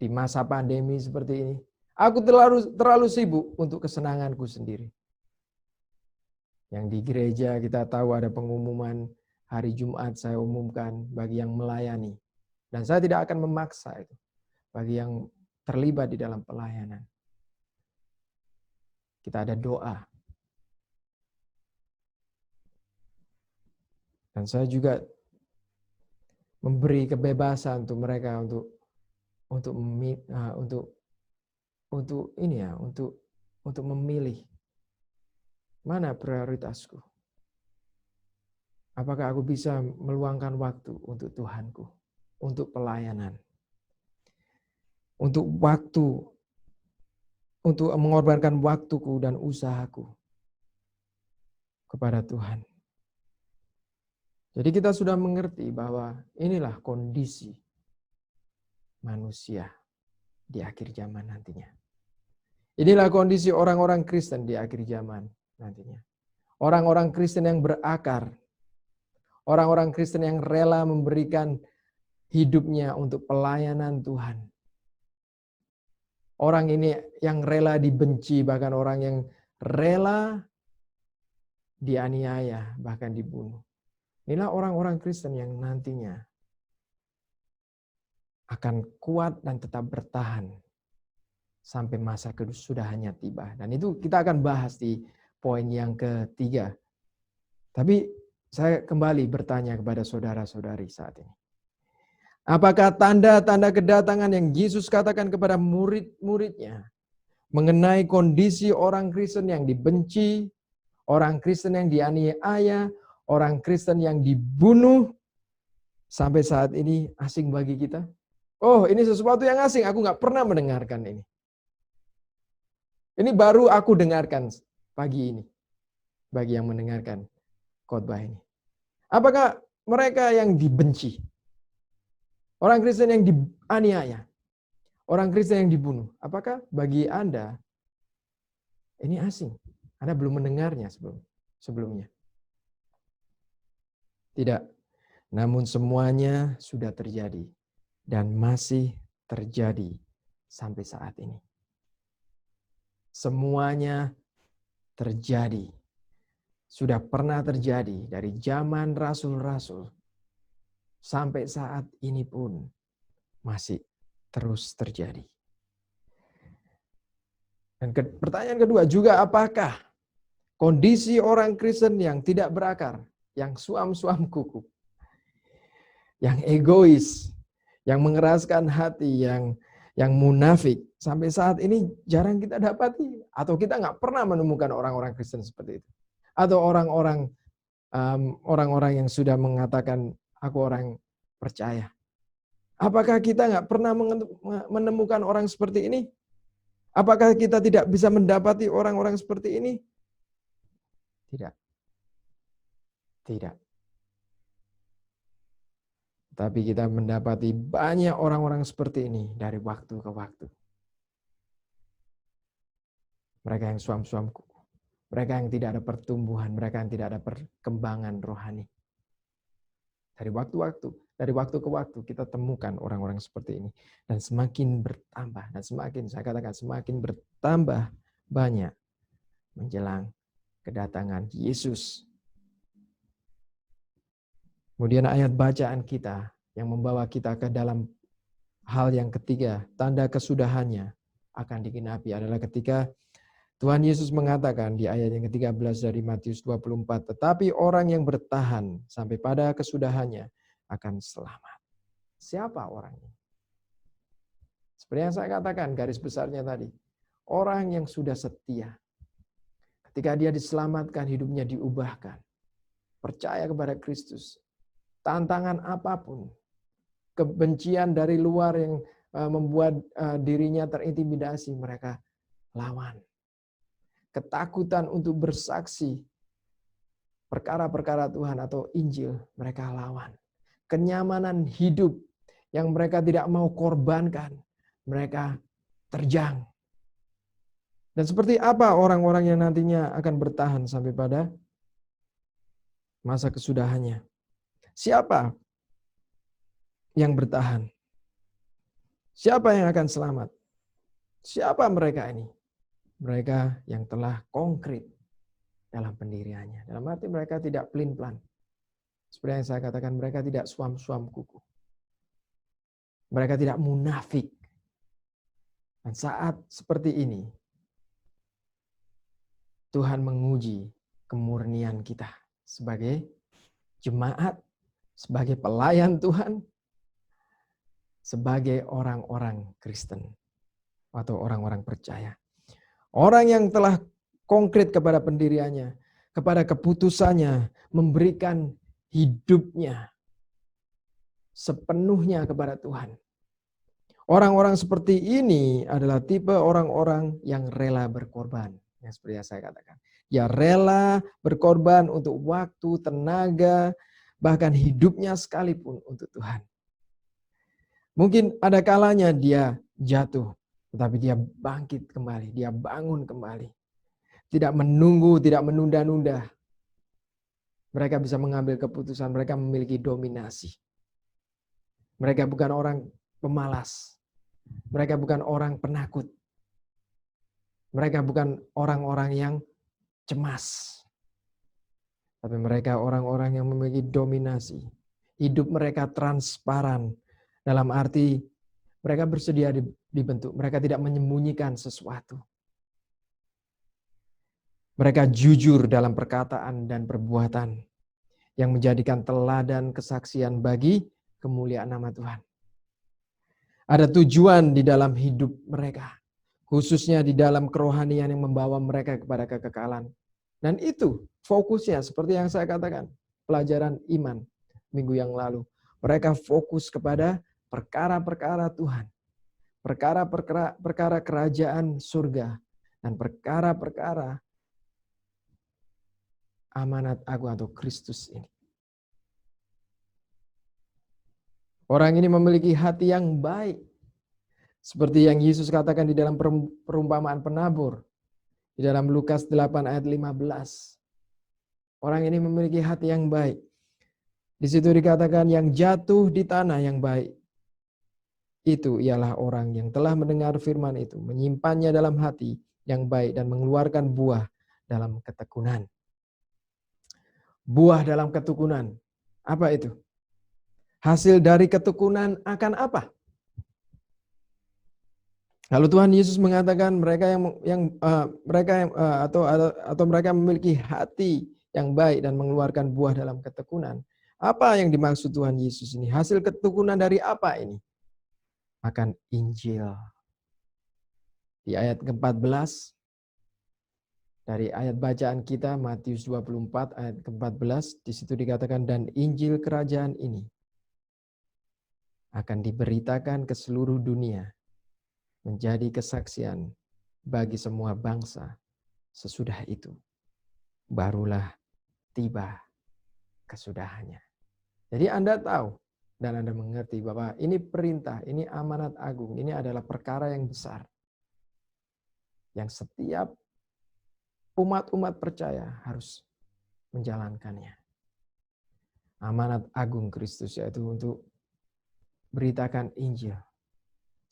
Di masa pandemi seperti ini, aku terlalu sibuk untuk kesenanganku sendiri. Yang di gereja kita tahu ada pengumuman hari Jumat saya umumkan bagi yang melayani. Dan saya tidak akan memaksa itu bagi yang terlibat di dalam pelayanan. Kita ada doa. Dan saya juga memberi kebebasan untuk mereka untuk memilih mana prioritasku. Apakah aku bisa meluangkan waktu untuk Tuhanku, untuk pelayanan, untuk mengorbankan waktuku dan usahaku kepada Tuhan. Jadi kita sudah mengerti bahwa inilah kondisi manusia di akhir zaman nantinya. Inilah kondisi orang-orang Kristen di akhir zaman nantinya. Orang-orang Kristen yang berakar. Orang-orang Kristen yang rela memberikan hidupnya untuk pelayanan Tuhan. Orang ini yang rela dibenci, bahkan orang yang rela dianiaya, bahkan dibunuh. Inilah orang-orang Kristen yang nantinya akan kuat dan tetap bertahan sampai masa kesudahannya tiba. Dan itu kita akan bahas di poin yang ketiga. Tapi saya kembali bertanya kepada saudara-saudari saat ini. Apakah tanda-tanda kedatangan yang Yesus katakan kepada murid-muridnya mengenai kondisi orang Kristen yang dibenci, orang Kristen yang dianiaya, orang Kristen yang dibunuh, sampai saat ini asing bagi kita? Oh, ini sesuatu yang asing, aku nggak pernah mendengarkan ini. Ini baru aku dengarkan pagi ini, bagi yang mendengarkan khotbah ini. Apakah mereka yang dibenci, orang Kristen yang dianiaya, orang Kristen yang dibunuh, apakah bagi Anda ini asing? Anda belum mendengarnya sebelumnya? Tidak. Namun semuanya sudah terjadi dan masih terjadi sampai saat ini. Semuanya terjadi. Sudah pernah terjadi dari zaman rasul-rasul sampai saat ini pun masih terus terjadi. Dan pertanyaan kedua juga, apakah kondisi orang Kristen yang tidak berakar, yang suam-suam kuku, yang egois, yang mengeraskan hati, yang munafik, sampai saat ini jarang kita dapati, atau kita nggak pernah menemukan orang-orang Kristen seperti itu, atau orang-orang yang sudah mengatakan aku orang percaya. Apakah kita nggak pernah menemukan orang seperti ini? Apakah kita tidak bisa mendapati orang-orang seperti ini? Tidak. Tidak. Tapi kita mendapati banyak orang-orang seperti ini dari waktu ke waktu. Mereka yang suam-suam kuku. Mereka yang tidak ada pertumbuhan. Mereka yang tidak ada perkembangan rohani. Dari waktu ke waktu kita temukan orang-orang seperti ini. Dan semakin bertambah. Dan semakin bertambah banyak menjelang kedatangan Yesus. Kemudian ayat bacaan kita yang membawa kita ke dalam hal yang ketiga, tanda kesudahannya akan digenapi adalah ketika Tuhan Yesus mengatakan di ayat yang ke-13 dari Matius 24, tetapi orang yang bertahan sampai pada kesudahannya akan selamat. Siapa orang ini? Seperti yang saya katakan garis besarnya tadi, orang yang sudah setia. Ketika dia diselamatkan, hidupnya diubahkan. Percaya kepada Kristus. Tantangan apapun, kebencian dari luar yang membuat dirinya terintimidasi, mereka lawan. Ketakutan untuk bersaksi perkara-perkara Tuhan atau Injil, mereka lawan. Kenyamanan hidup yang mereka tidak mau korbankan, mereka terjang. Dan seperti apa orang-orang yang nantinya akan bertahan sampai pada masa kesudahannya? Siapa yang bertahan? Siapa yang akan selamat? Siapa mereka ini? Mereka yang telah konkret dalam pendiriannya. Dalam arti mereka tidak pelin-pelan. Seperti yang saya katakan, mereka tidak suam-suam kuku. Mereka tidak munafik. Dan saat seperti ini, Tuhan menguji kemurnian kita sebagai jemaat, sebagai pelayan Tuhan, sebagai orang-orang Kristen atau orang-orang percaya. Orang yang telah konkret kepada pendiriannya, kepada keputusannya, memberikan hidupnya sepenuhnya kepada Tuhan. Orang-orang seperti ini adalah tipe orang-orang yang rela berkorban. Yang seperti yang saya katakan. Dia rela berkorban untuk waktu, tenaga, bahkan hidupnya sekalipun untuk Tuhan. Mungkin ada kalanya dia jatuh, tetapi dia bangkit kembali, dia bangun kembali. Tidak menunggu, tidak menunda-nunda. Mereka bisa mengambil keputusan, mereka memiliki dominasi. Mereka bukan orang pemalas. Mereka bukan orang penakut. Mereka bukan orang-orang yang cemas. Tapi mereka orang-orang yang memiliki dominasi. Hidup mereka transparan. Dalam arti mereka bersedia dibentuk. Mereka tidak menyembunyikan sesuatu. Mereka jujur dalam perkataan dan perbuatan yang menjadikan teladan kesaksian bagi kemuliaan nama Tuhan. Ada tujuan di dalam hidup mereka, khususnya di dalam kerohanian yang membawa mereka kepada kekekalan. Dan itu fokusnya seperti yang saya katakan, pelajaran iman minggu yang lalu. Mereka fokus kepada perkara-perkara Tuhan, perkara-perkara kerajaan surga, dan perkara-perkara amanat agung atau Kristus ini. Orang ini memiliki hati yang baik. Seperti yang Yesus katakan di dalam perumpamaan penabur. Di dalam Lukas 8 ayat 15. Orang ini memiliki hati yang baik. Di situ dikatakan yang jatuh di tanah yang baik. Itu ialah orang yang telah mendengar firman itu. Menyimpannya dalam hati yang baik dan mengeluarkan buah dalam ketekunan. Buah dalam ketekunan. Apa itu? hasil dari ketekunan akan apa? Kalau Tuhan Yesus mengatakan mereka mereka memiliki hati yang baik dan mengeluarkan buah dalam ketekunan. Apa yang dimaksud Tuhan Yesus ini? Hasil ketekunan dari apa ini? Akan Injil. Di ayat ke-14 dari ayat bacaan kita Matius 24 ayat ke-14 di situ dikatakan dan Injil kerajaan ini akan diberitakan ke seluruh dunia menjadi kesaksian bagi semua bangsa. Sesudah itu, barulah tiba kesudahannya. Jadi Anda tahu dan Anda mengerti bahwa ini perintah, ini amanat agung, ini adalah perkara yang besar. Yang setiap umat-umat percaya harus menjalankannya. Amanat agung Kristus yaitu untuk beritakan Injil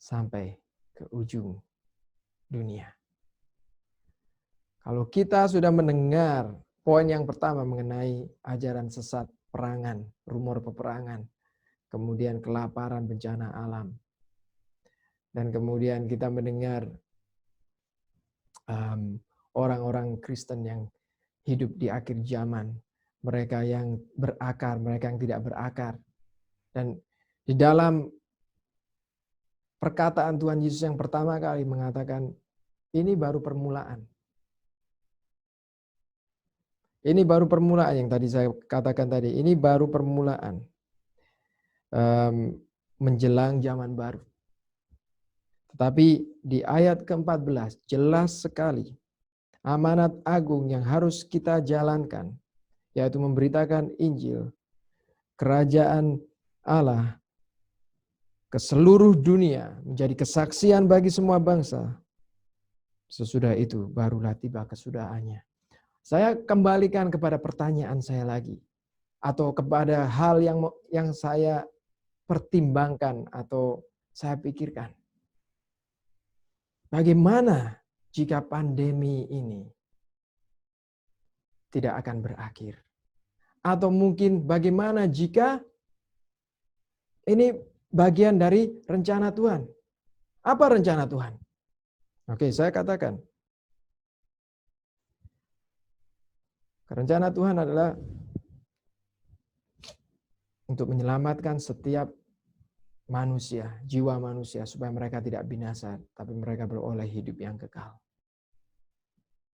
sampai ke ujung dunia. Kalau kita sudah mendengar poin yang pertama mengenai ajaran sesat, perangan, rumor peperangan, kemudian kelaparan, bencana alam, dan kemudian kita mendengar orang-orang Kristen yang hidup di akhir zaman, mereka yang berakar, mereka yang tidak berakar, dan di dalam perkataan Tuhan Yesus yang pertama kali mengatakan ini baru permulaan. Ini baru permulaan yang tadi saya katakan tadi. Ini baru permulaan menjelang zaman baru. Tetapi di ayat ke-14 jelas sekali amanat agung yang harus kita jalankan, yaitu memberitakan Injil, kerajaan Allah ke seluruh dunia, menjadi kesaksian bagi semua bangsa. Sesudah itu barulah tiba kesudahannya. Saya kembalikan kepada pertanyaan saya lagi, atau kepada hal yang saya pertimbangkan atau saya pikirkan. Bagaimana jika pandemi ini tidak akan berakhir? Atau mungkin bagaimana jika ini bagian dari rencana Tuhan? Apa rencana Tuhan? Oke, saya katakan. Rencana Tuhan adalah untuk menyelamatkan setiap manusia, jiwa manusia, supaya mereka tidak binasa, tapi mereka beroleh hidup yang kekal.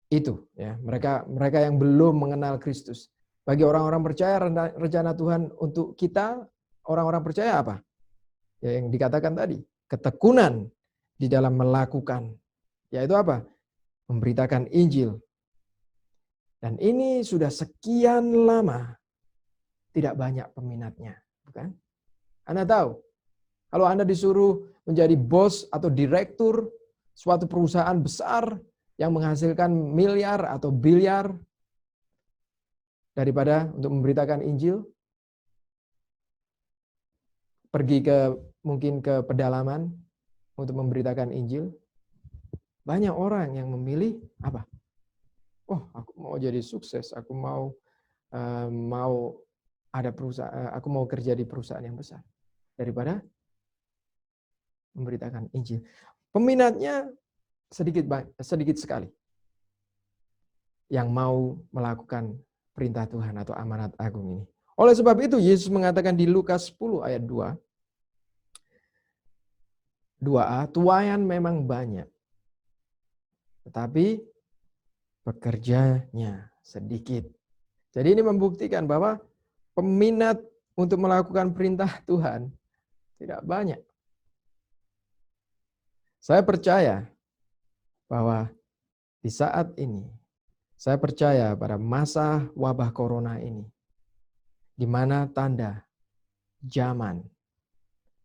Itu ya, mereka yang belum mengenal Kristus. Bagi orang-orang percaya, rencana Tuhan untuk kita, orang-orang percaya apa? Ya, yang dikatakan tadi, ketekunan di dalam melakukan. Yaitu apa? Memberitakan Injil. Dan ini sudah sekian lama tidak banyak peminatnya, bukan? Anda tahu, kalau Anda disuruh menjadi bos atau direktur suatu perusahaan besar yang menghasilkan miliar atau biliar daripada untuk memberitakan Injil, pergi mungkin ke pedalaman untuk memberitakan Injil, banyak orang yang memilih apa? Oh, aku mau jadi sukses, aku mau ada perusahaan, aku mau kerja di perusahaan yang besar daripada memberitakan Injil. Peminatnya sedikit sekali yang mau melakukan perintah Tuhan atau amanat agung ini. Oleh sebab itu Yesus mengatakan di Lukas 10 ayat 2a, tuaian memang banyak, tetapi pekerjanya sedikit. Jadi ini membuktikan bahwa peminat untuk melakukan perintah Tuhan tidak banyak. Saya percaya bahwa di saat ini, saya percaya pada masa wabah corona ini, di mana tanda zaman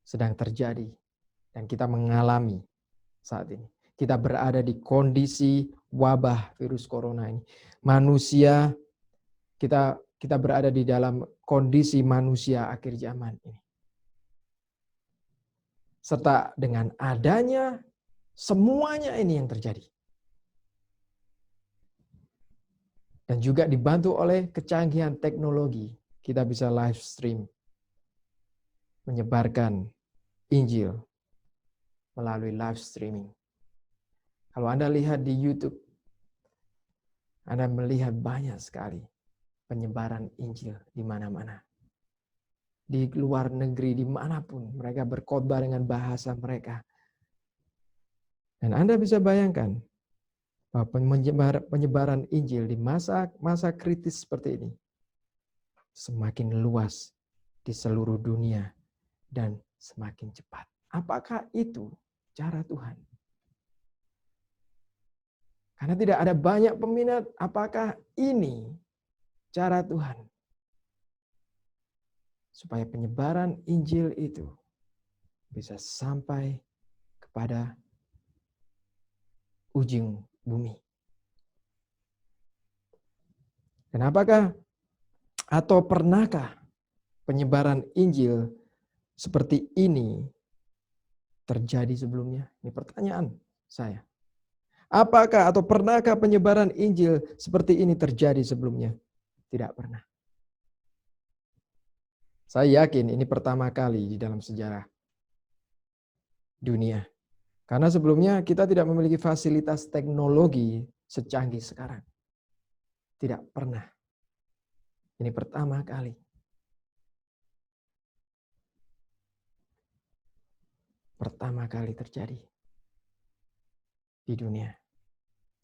sedang terjadi dan kita mengalami saat ini. Kita berada di kondisi wabah virus corona ini. Manusia, kita berada di dalam kondisi manusia akhir zaman ini. Serta dengan adanya semuanya ini yang terjadi. Dan juga dibantu oleh kecanggihan teknologi. Kita bisa live stream. menyebarkan Injil melalui live streaming. Kalau Anda lihat di YouTube, Anda melihat banyak sekali penyebaran Injil di mana-mana. Di luar negeri, dimanapun mereka berkhotbah dengan bahasa mereka. Dan Anda bisa bayangkan bahwa penyebaran Injil di masa kritis seperti ini semakin luas di seluruh dunia dan semakin cepat. Apakah itu cara Tuhan? Karena tidak ada banyak peminat, apakah ini cara Tuhan? Supaya penyebaran Injil itu bisa sampai kepada ujung bumi. Dan apakah atau pernahkah penyebaran Injil seperti ini terjadi sebelumnya? Ini pertanyaan saya. Apakah atau pernahkah penyebaran Injil seperti ini terjadi sebelumnya? Tidak pernah. Saya yakin ini pertama kali di dalam sejarah dunia. Karena sebelumnya kita tidak memiliki fasilitas teknologi secanggih sekarang. Tidak pernah. Ini pertama kali. Pertama kali terjadi di dunia.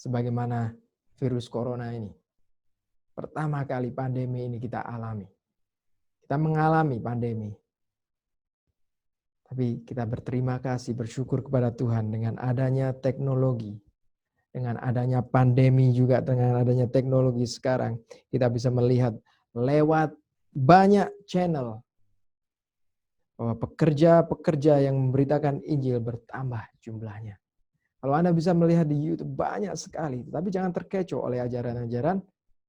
Sebagaimana virus corona ini. Pertama kali pandemi ini kita alami. Kita mengalami pandemi. Tapi kita berterima kasih, bersyukur kepada Tuhan dengan adanya teknologi. Dengan adanya pandemi juga, dengan adanya teknologi sekarang. Kita bisa melihat lewat banyak channel. Bahwa pekerja-pekerja yang memberitakan Injil bertambah jumlahnya. Kalau Anda bisa melihat di YouTube banyak sekali. Tapi jangan terkecoh oleh ajaran-ajaran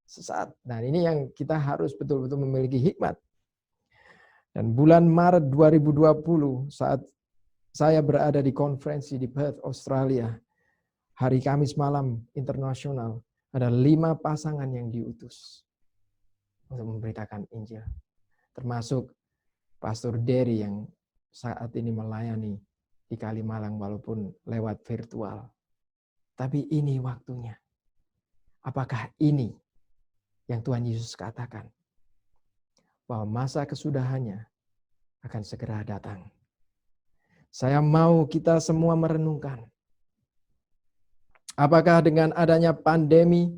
sesat. Nah, ini yang kita harus betul-betul memiliki hikmat. Dan bulan Maret 2020 saat saya berada di konferensi di Perth, Australia, hari Kamis malam internasional, ada 5 pasangan yang diutus untuk memberitakan Injil. Termasuk Pastor Derry yang saat ini melayani di Kalimalang walaupun lewat virtual. Tapi ini waktunya. Apakah ini yang Tuhan Yesus katakan? Bahwa masa kesudahannya akan segera datang. Saya mau kita semua merenungkan. Apakah dengan adanya pandemi,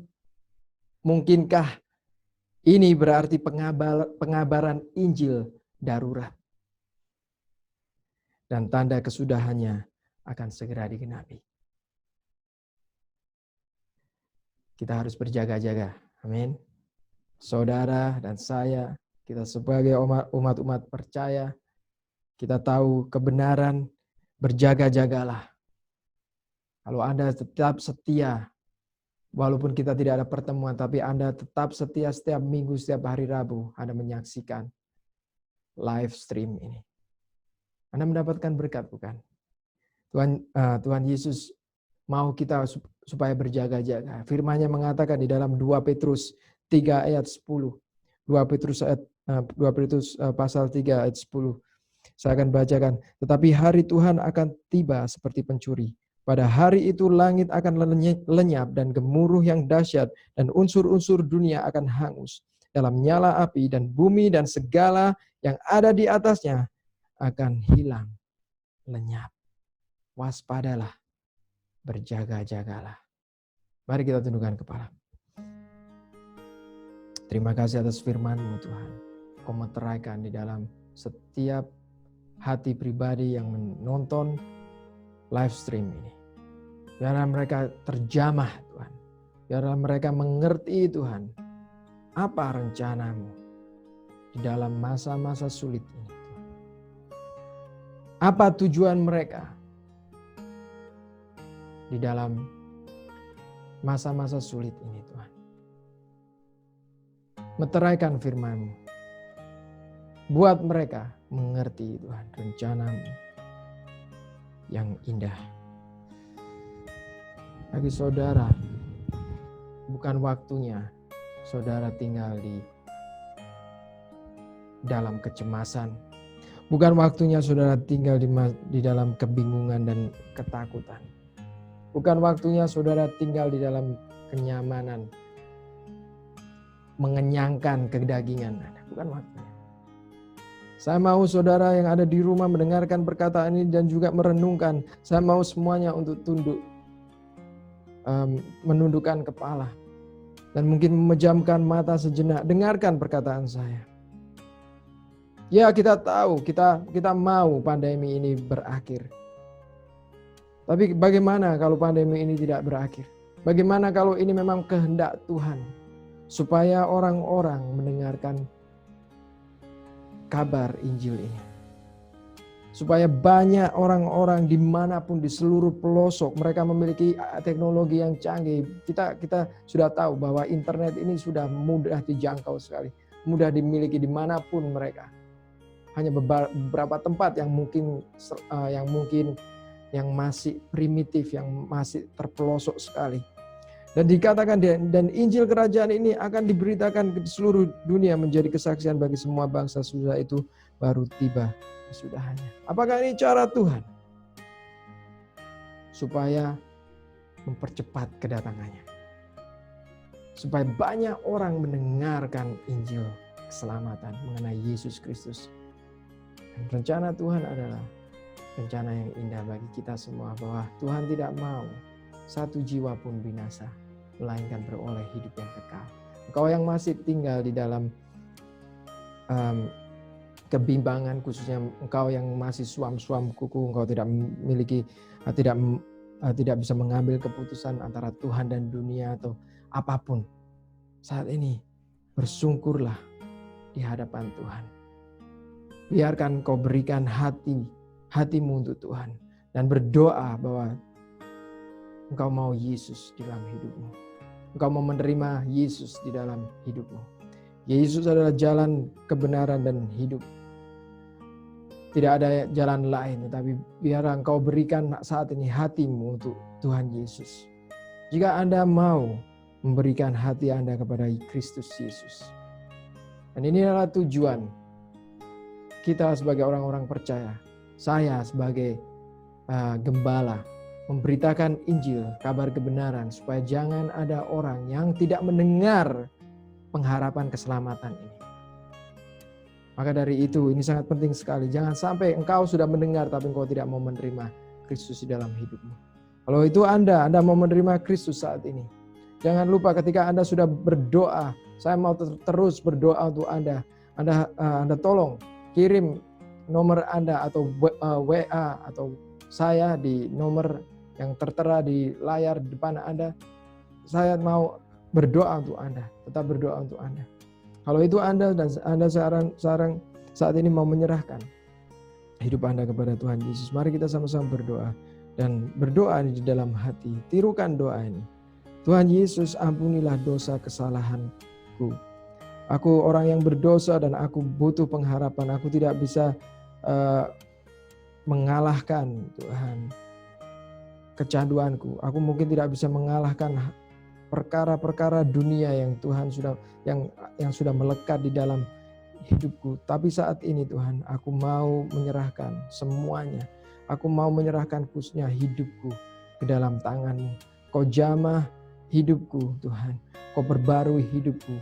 mungkinkah ini berarti pengabaran Injil darurat? Dan tanda kesudahannya akan segera digenapi. Kita harus berjaga-jaga. Amin. Saudara dan saya, kita sebagai umat-umat percaya, kita tahu kebenaran, berjaga-jagalah. Kalau Anda tetap setia, walaupun kita tidak ada pertemuan, tapi Anda tetap setia setiap minggu, setiap hari Rabu, Anda menyaksikan live stream ini. Anda mendapatkan berkat, bukan? Tuhan Yesus mau kita supaya berjaga-jaga. Firman-Nya mengatakan di dalam 2 Petrus 3 ayat 10. 2 Petrus pasal 3 ayat 10. Saya akan bacakan. Tetapi hari Tuhan akan tiba seperti pencuri. Pada hari itu langit akan lenyap dan gemuruh yang dahsyat dan unsur-unsur dunia akan hangus dalam nyala api, dan bumi dan segala yang ada di atasnya akan hilang, lenyap. Waspadalah, berjaga-jagalah. Mari kita tundukkan kepala. Terima kasih atas firman-Mu Tuhan. Kau meteraikan di dalam setiap hati pribadi yang menonton live stream ini. Biarlah mereka terjamah Tuhan. Biarlah mereka mengerti Tuhan. Apa rencana-Mu di dalam masa-masa sulit ini. Apa tujuan mereka di dalam masa-masa sulit ini Tuhan. Meteraikan firman-Mu. Buat mereka mengerti Tuhan rencana-Mu yang indah. Bagi saudara, bukan waktunya saudara tinggal di dalam kecemasan. Bukan waktunya saudara tinggal di dalam kebingungan dan ketakutan. Bukan waktunya saudara tinggal di dalam kenyamanan, mengenyangkan kedagingan. Bukan waktunya. Saya mau saudara yang ada di rumah mendengarkan perkataan ini dan juga merenungkan. Saya mau semuanya untuk tunduk, menundukkan kepala. Dan mungkin memejamkan mata sejenak. Dengarkan perkataan saya. Ya, kita tahu, kita mau pandemi ini berakhir. Tapi bagaimana kalau pandemi ini tidak berakhir? Bagaimana kalau ini memang kehendak Tuhan? Supaya orang-orang mendengarkan kabar Injil ini. Supaya banyak orang-orang dimanapun di seluruh pelosok, mereka memiliki teknologi yang canggih. Kita sudah tahu bahwa internet ini sudah mudah dijangkau sekali. Mudah dimiliki dimanapun mereka. Hanya beberapa tempat yang masih primitif, yang masih terpelosok sekali. Dan dikatakan dan Injil Kerajaan ini akan diberitakan ke seluruh dunia menjadi kesaksian bagi semua bangsa, sudah itu baru tiba kesudahannya. Apakah ini cara Tuhan? Supaya mempercepat kedatangannya. Supaya banyak orang mendengarkan Injil keselamatan mengenai Yesus Kristus. Dan rencana Tuhan adalah rencana yang indah bagi kita semua, bahwa Tuhan tidak mau satu jiwa pun binasa, melainkan beroleh hidup yang kekal. Engkau yang masih tinggal di dalam kebimbangan, khususnya engkau yang masih suam-suam kuku, engkau tidak memiliki, tidak bisa mengambil keputusan antara Tuhan dan dunia atau apapun. Saat ini bersungkurlah di hadapan Tuhan. Biarkan kau berikan hatimu untuk Tuhan. Dan berdoa bahwa engkau mau Yesus di dalam hidupmu. Engkau mau menerima Yesus di dalam hidupmu. Yesus adalah jalan kebenaran dan hidup. Tidak ada jalan lain. Tetapi biar engkau berikan saat ini hatimu untuk Tuhan Yesus. Jika Anda mau memberikan hati Anda kepada Kristus Yesus. Dan ini adalah tujuan kita sebagai orang-orang percaya, saya sebagai gembala, memberitakan Injil, kabar kebenaran, supaya jangan ada orang yang tidak mendengar pengharapan keselamatan ini. Maka dari itu, ini sangat penting sekali. Jangan sampai engkau sudah mendengar, tapi engkau tidak mau menerima Kristus di dalam hidupmu. Kalau itu Anda mau menerima Kristus saat ini. Jangan lupa ketika Anda sudah berdoa, saya mau terus berdoa untuk Anda. Anda tolong kirim nomor Anda atau WA atau saya di nomor yang tertera di layar depan Anda. Saya mau berdoa untuk Anda, tetap berdoa untuk Anda. Kalau itu Anda dan Anda sekarang saat ini mau menyerahkan hidup Anda kepada Tuhan Yesus, mari kita sama-sama berdoa dan berdoa di dalam hati. Tirukan doa ini. Tuhan Yesus, ampunilah dosa kesalahanku. Aku orang yang berdosa dan aku butuh pengharapan. Aku tidak bisa mengalahkan Tuhan kecanduanku. Aku mungkin tidak bisa mengalahkan perkara-perkara dunia yang Tuhan yang sudah melekat di dalam hidupku. Tapi saat ini Tuhan, aku mau menyerahkan semuanya. Aku mau menyerahkan khususnya hidupku ke dalam tangan-Mu. Kau jamah hidupku Tuhan. Kau perbarui hidupku.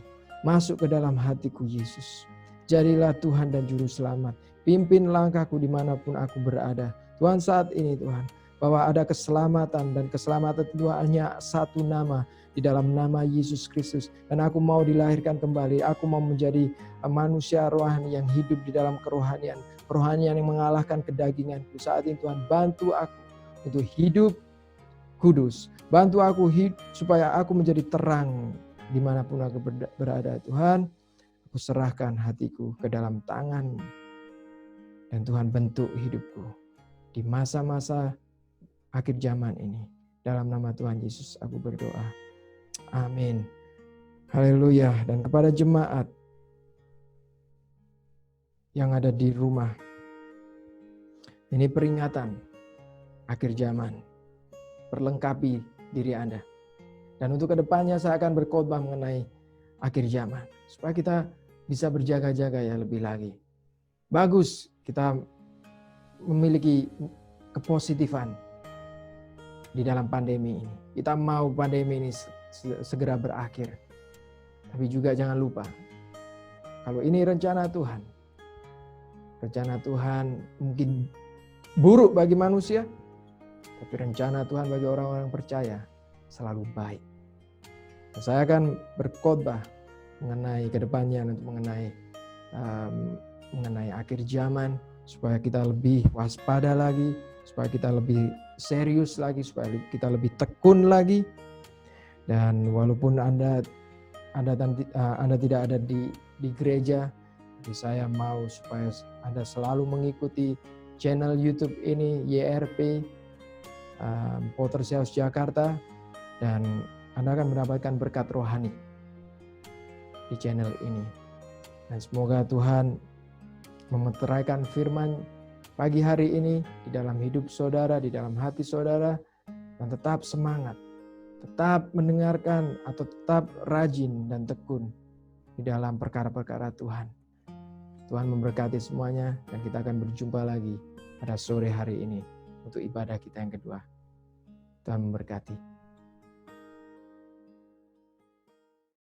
Masuk ke dalam hatiku Yesus. Jadilah Tuhan dan Juru Selamat. Pimpin langkahku dimanapun aku berada. Tuhan saat ini Tuhan. Bahwa ada keselamatan dan keselamatan itu hanya satu nama. Di dalam nama Yesus Kristus. Dan aku mau dilahirkan kembali. Aku mau menjadi manusia rohani yang hidup di dalam kerohanian. Kerohanian yang mengalahkan kedaginganku. Saat ini Tuhan bantu aku untuk hidup kudus. Bantu aku supaya aku menjadi terang dimanapun aku berada. Tuhan, aku serahkan hatiku ke dalam tangan-Mu. Dan Tuhan bentuk hidupku di masa-masa akhir zaman ini. Dalam nama Tuhan Yesus aku berdoa. Amin. Haleluya. Dan kepada jemaat yang ada di rumah. Ini peringatan akhir zaman. Perlengkapi diri Anda. Dan untuk kedepannya saya akan berkhotbah mengenai akhir zaman. Supaya kita bisa berjaga-jaga ya lebih lagi. Bagus kita memiliki kepositifan di dalam pandemi ini. Kita mau pandemi ini segera berakhir. Tapi juga jangan lupa, kalau ini rencana Tuhan mungkin buruk bagi manusia, tapi rencana Tuhan bagi orang-orang percaya selalu baik. Dan saya akan berkhotbah mengenai kedepannya, untuk mengenai akhir zaman, supaya kita lebih waspada lagi, supaya kita lebih serius lagi, supaya kita lebih tekun lagi. Dan walaupun Anda tidak ada di gereja, tapi saya mau supaya Anda selalu mengikuti channel YouTube ini, YRP Potter's House Jakarta, dan Anda akan mendapatkan berkat rohani di channel ini. Dan semoga Tuhan memeteraikan firman pagi hari ini di dalam hidup saudara, di dalam hati saudara, dan tetap semangat, tetap mendengarkan atau tetap rajin dan tekun di dalam perkara-perkara Tuhan. Tuhan memberkati semuanya, dan kita akan berjumpa lagi pada sore hari ini untuk ibadah kita yang kedua. Tuhan memberkati.